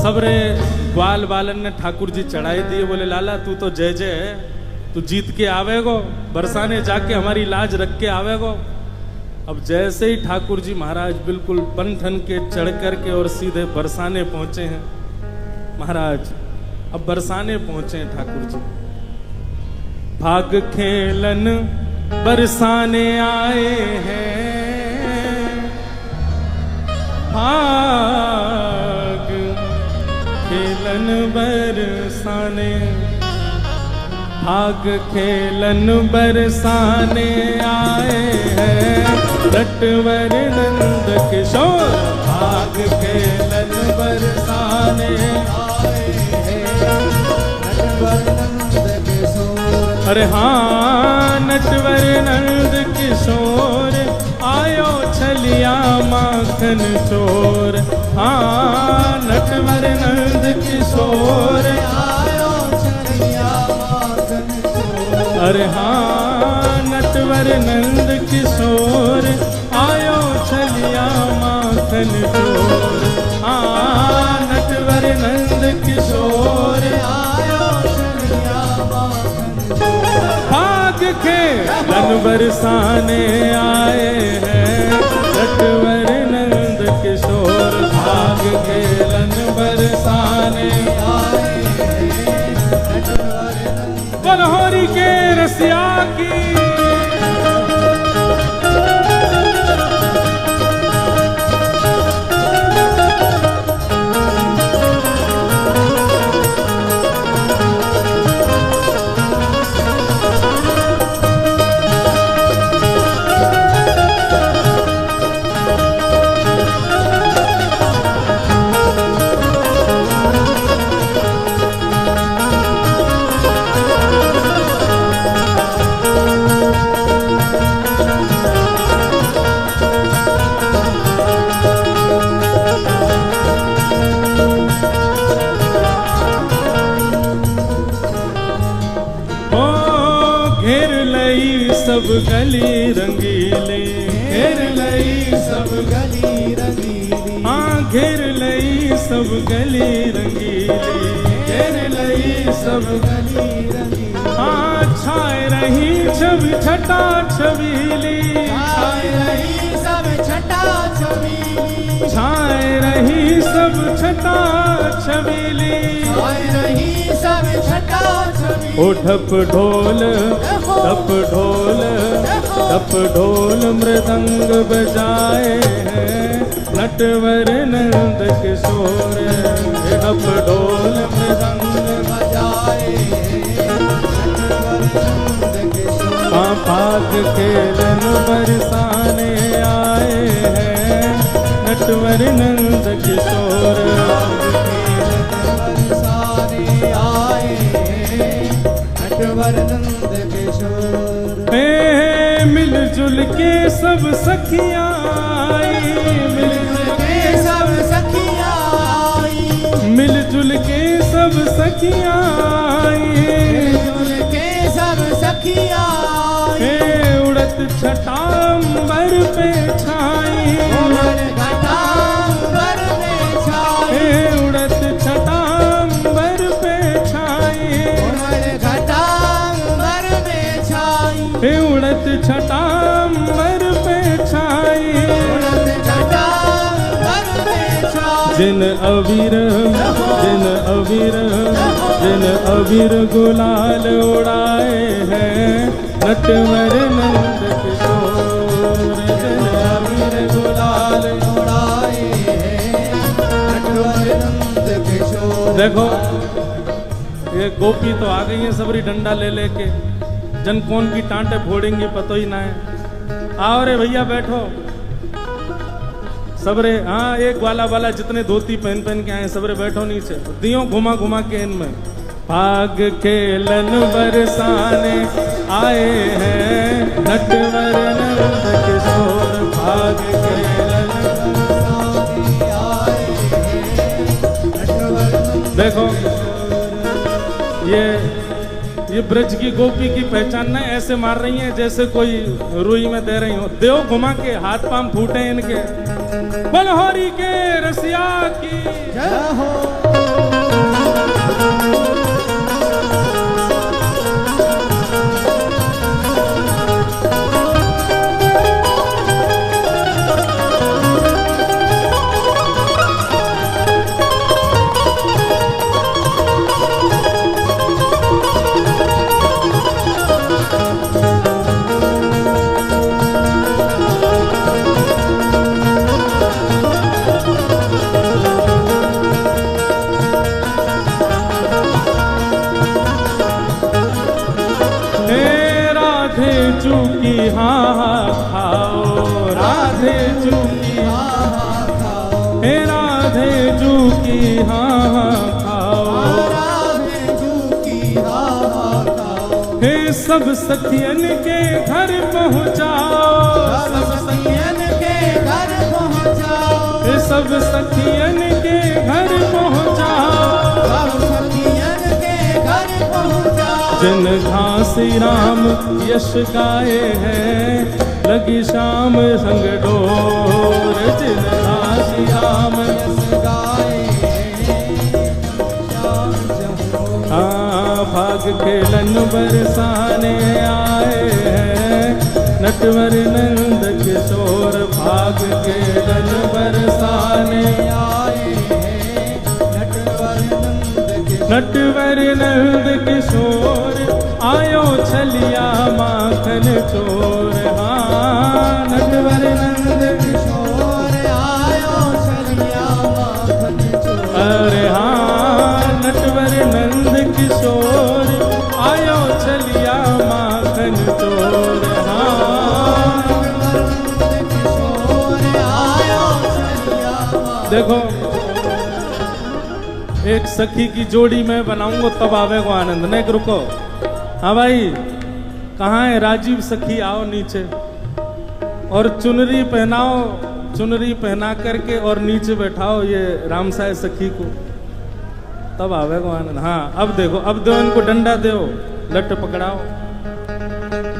सबरे ग्वाल बालन ने ठाकुर जी चढ़ाई दिए, बोले लाला तू तो जय जय है, तू जीत के आवेगो, बरसाने जाके हमारी लाज रख के आवेगो। अब जैसे ही ठाकुर जी महाराज बिल्कुल बन ठन के चढ़ करके और सीधे बरसाने पहुंचे हैं महाराज। अब बरसाने पहुंचे हैं ठाकुर जी, भाग खेलन बरसाने आए हैं, भाग खेलन बरसाने, भाग खेलन बरसाने आए हैं नटवर नंद किशोर, भाग खेलन बरसाने आए हैं नटवर नंद किशोर। अरे हाँ नटवर नंद किशोर आयो छलिया माखन चोर, हाँ नटवर नंद किशोर आयो छलिया माखन चोर। अरे हाँ नटवर नंद किशोर आयो छलिया माखन चोर, हाँ नटवर नंद किशोर आयो छलिया माखन चोर। भाग खेलन बरसाने आए हैं नटवर नंद किशोर, भाग खेलन बरसाने आए हैं नटवर नंद। बलहोरी के रसिया की सब गली रंगीली, घेर लई सब गली रंगीली, हाँ घेर लई सब गली रंगीली, घेर लई सब गली रंगीली। हाँ छाए रही छवि छटा छबीली, छाए रही सब छटा छबीली, छाए रही सब छटा छबीली, छाए रही सब छटा छबीली। ओ ढप ढोल ढप ढोल ढप ढोल मृदंग बजाए हैं नटवर नंद किशोर, ढप ढोल मृदंग बजाए हैं नटवर नंद किशोर। हाँ भाग खेलन बरसाने आए हैं नटवर नंद किशोर, बरसाने आए हैं नटवर नंद किशोर। मिलजुल के सब सखियाँ आई, मिलजुल के सब सखियाँ आई, मिलजुल के सब सखियाँ आई, मिलजुल के सब सखियाँ आई। उड़त छटांबर पे छाई, उड़त छटांबर पे छाई, उड़त छटांबर पे छाई, उड़त छटांबर पे छाई, उड़त छटांबर पे छाई, उड़त छटांबर पे छाई। जिन अबीर जिन अबीर जिन अबीर गुलाल उड़ाए हैं नटवर नंद किशोर, जिन अबीर गुलाल उड़ाए हैं नटवर नंद किशोर। देखो ये गोपी तो आ गई है सबरी डंडा ले लेके, जन कौन की टांटे फोड़ेंगे पता ही ना है। आओ रे भैया बैठो सबरे, हाँ एक वाला वाला जितने धोती पहन पहन के आए सबरे बैठो नीचे, दियो घुमा घुमा के इनमें। भाग खेलन बरसाने आए हैं नटवर नंद किशोर भाग खेलन। देखो ये ब्रज की गोपी की पहचान ना ऐसे मार रही हैं जैसे कोई रुई में दे रही हो। देव घुमा के हाथ पांव फूटे इनके। बलहोरी के रसिया की जय हो। चूकी हाँ खाओ राधे चूकी हाँ खाओ। हे राधे चूकी हाँ खाओ राधे चूकी हाँ खाओ। हे सब सखियन के घर पहुँचाओ सब सखियन के घर पहुँचाओ। हे सब सखियन के घर पहुँचाओ सब सखियन के घर पहुँचाओ। जिन घासी राम यश गाए हैं लगी शाम संग डोर। जिन घासी राम यश गाए हाँ भाग खेलन बरसाने आए हैं नटवर नंद किशोर। भाग खेलन बरसाने आए हैं नटवर नंद किशोर। आयो छलिया माखन चोर हाँ नटवर नंद किशोर। आयो छलिया माखन चोर। अरे हाँ नटवर नंद किशोर आयो छलिया माखन चोर हाँ नटवर नंद किशोर आयो छलिया। देखो एक सखी की जोड़ी मैं बनाऊंगा तब आवेगा आनंद। नहीं रुको। हाँ भाई कहाँ है राजीव सखी आओ नीचे और चुनरी पहनाओ। चुनरी पहना करके और नीचे बैठाओ ये रामसाय सखी को तब आवेगा आनंद। हाँ अब देखो अब दो इनको डंडा दो लट पकड़ाओ।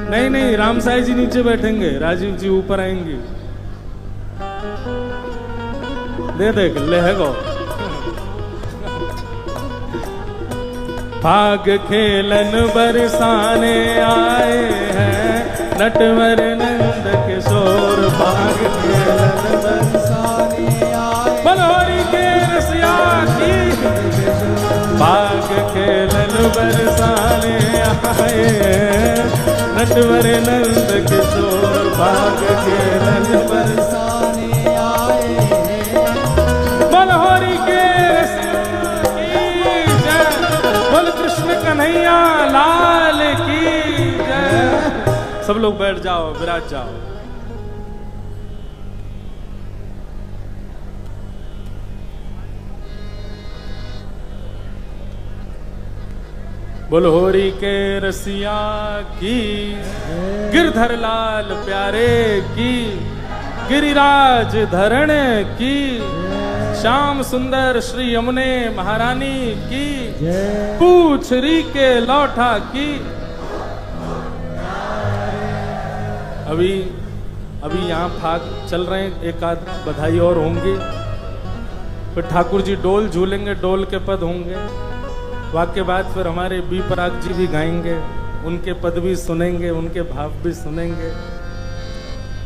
नहीं नहीं रामसाय जी नीचे बैठेंगे राजीव जी ऊपर आएंगे। दे देख लेगो। भाग खेलन बरसाने आए हैं नटवर नंद किशोर। भाग खेलन बरसाने आए बलहोरी के रसिया की। भाग खेलन बरसाने आए हैं नटवर नंद किशोर। भाग खेलन बरसाने आए हैं बलहोरी के कृष्ण कन्हैया लाल की जय। सब लोग बैठ जाओ विराज जाओ। बलहोरी के रसिया की गिरधर लाल प्यारे की गिरिराज धरण की श्याम सुंदर श्री यमुने महारानी की पूछरी के लौठा की। अभी यहाँ फाग चल रहे हैं एक आध बधाई और होंगी फिर ठाकुर जी डोल झूलेंगे डोल के पद होंगे। वाक्य बाद फिर हमारे बी पराग जी भी गाएंगे उनके पद भी सुनेंगे उनके भाव भी सुनेंगे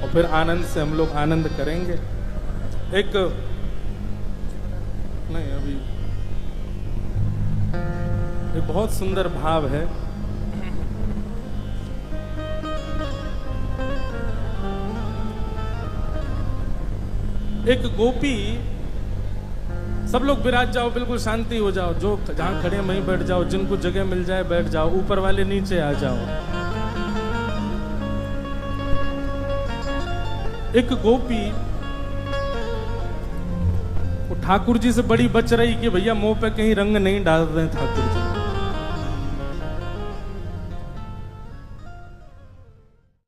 और फिर आनंद से हम लोग आनंद करेंगे। एक नहीं अभी एक बहुत सुंदर भाव है। एक गोपी सब लोग विराज जाओ बिल्कुल शांति हो जाओ। जो जहां खड़े वहीं बैठ जाओ। जिनको जगह मिल जाए बैठ जाओ। ऊपर वाले नीचे आ जाओ। एक गोपी वो ठाकुर जी से बड़ी बच रही कि भैया मुंह पे कहीं रंग नहीं डाल रहे ठाकुर जी।